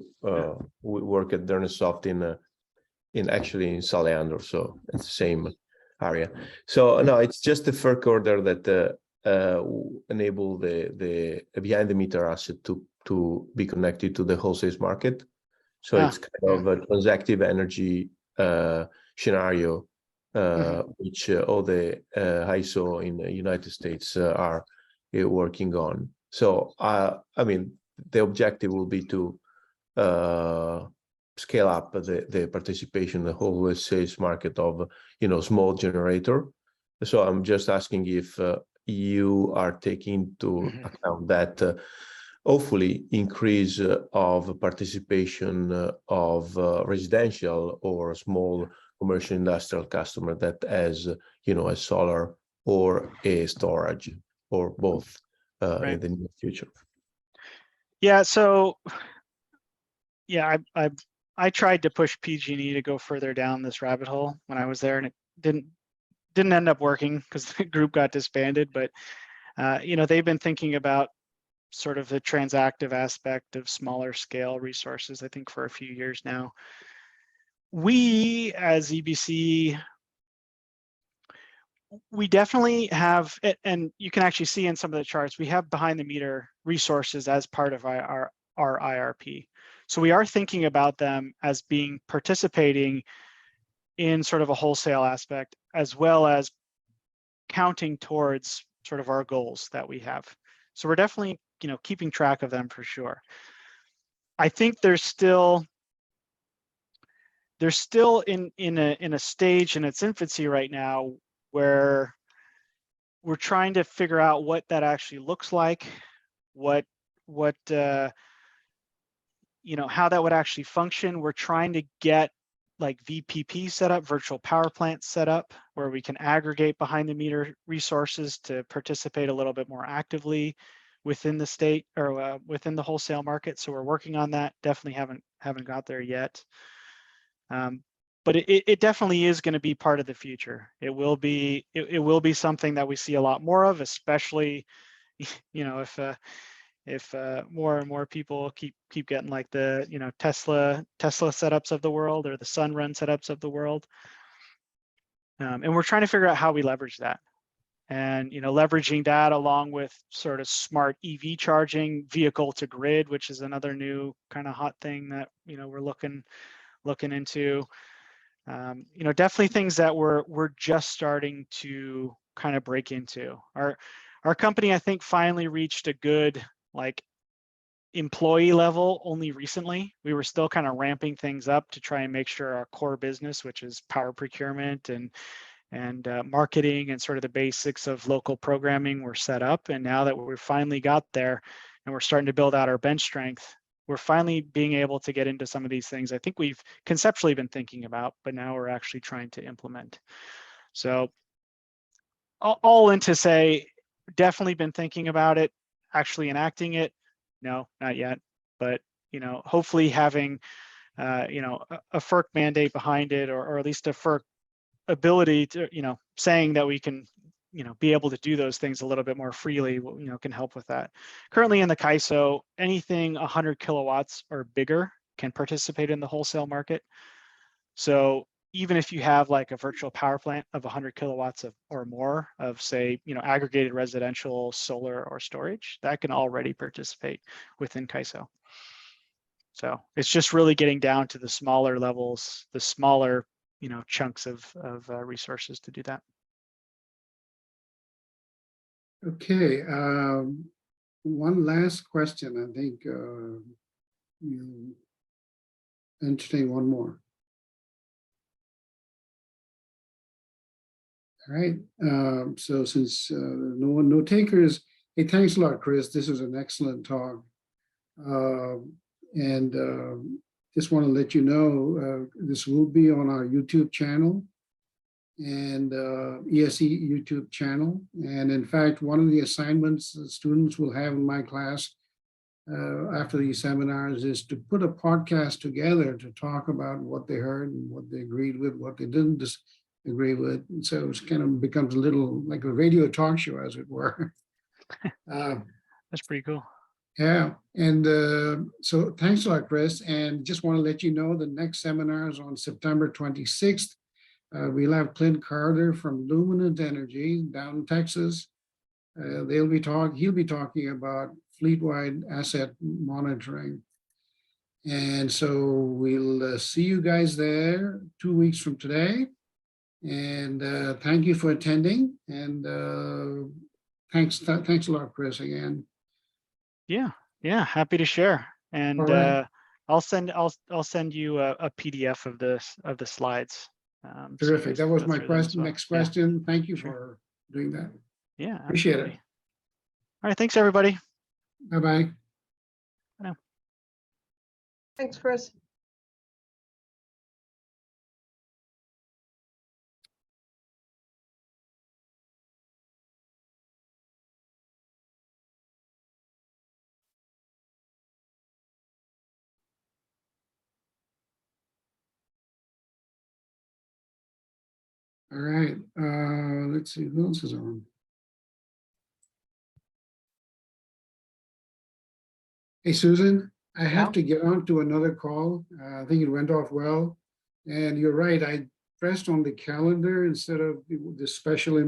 We work at Dernesoft in actually in San Leandro, so it's the same area. So no, it's just the FERC order that enable the behind the meter asset to be connected to the wholesale market. So it's kind of a transactive energy scenario, which all the ISO in the United States are working on. So I mean, the objective will be to scale up the participation in the whole sales market of small generator. So I'm just asking if you are taking into account that hopefully increase of participation of residential or small commercial industrial customer that has a solar or a storage or both in the near future. Yeah, so I tried to push PG&E to go further down this rabbit hole when I was there, and it didn't end up working because the group got disbanded. But they've been thinking about sort of the transactive aspect of smaller scale resources, I think, for a few years now. We as EBCE, we definitely have, and you can actually see in some of the charts, we have behind the meter resources as part of our IRP. So we are thinking about them as being participating in sort of a wholesale aspect, as well as counting towards sort of our goals that we have. So we're definitely, keeping track of them for sure. I think they're still in a stage in its infancy right now where we're trying to figure out what that actually looks like, how that would actually function. We're trying to get like VPP set up, virtual power plants set up, where we can aggregate behind the meter resources to participate a little bit more actively within the state or within the wholesale market. So we're working on that. Definitely haven't got there yet. But it definitely is going to be part of the future. It will be something that we see a lot more of, especially, if more and more people keep getting like the Tesla setups of the world or the Sunrun setups of the world. And we're trying to figure out how we leverage that. And leveraging that along with sort of smart EV charging, vehicle to grid, which is another new kind of hot thing that we're looking into. Definitely things that we're just starting to kind of break into. Our company, I think, finally reached a good employee level only recently. We were still kind of ramping things up to try and make sure our core business, which is power procurement and marketing and sort of the basics of local programming, were set up. And now that we've finally got there and we're starting to build out our bench strength, we're finally being able to get into some of these things I think we've conceptually been thinking about, but now we're actually trying to implement. So all in to say, definitely been thinking about it. Actually enacting it, no, not yet. But hopefully having a FERC mandate behind it, or at least a FERC ability to saying that we can be able to do those things a little bit more freely, can help with that. Currently in the CAISO, anything 100 kilowatts or bigger can participate in the wholesale market. So even if you have like a virtual power plant of 100 kilowatts or more of, say, aggregated residential solar or storage, that can already participate within CAISO. So it's just really getting down to the smaller levels, the smaller chunks of resources to do that. Okay, one last question. I think you entertain one more. All right. So since no takers, hey, thanks a lot, Chris. This was an excellent talk. Just want to let you know this will be on our YouTube channel and ESE YouTube channel. And in fact, one of the assignments the students will have in my class after these seminars is to put a podcast together to talk about what they heard and what they agreed with, what they didn't agree with. And so it kind of becomes a little like a radio talk show, as it were. That's pretty cool. Yeah, and so thanks a lot, Chris. And just want to let you know the next seminar is on September 26th. We'll have Clint Carter from Luminant Energy down in Texas. He'll be talking about fleet-wide asset monitoring. And so we'll see you guys there 2 weeks from today. And thank you for attending. And thanks a lot, Chris, again. Yeah, happy to share. And Right. I'll send you a PDF of the slides. Terrific. So That was my question. well. Next question. Yeah. Thank you Sure. for doing that. Yeah, Appreciate absolutely. it. All right, thanks everybody. Bye-bye. Thanks, Chris. All right. Let's see who else is on. Hey, Susan, I have to get on to another call. I think it went off well. And you're right, I pressed on the calendar instead of the special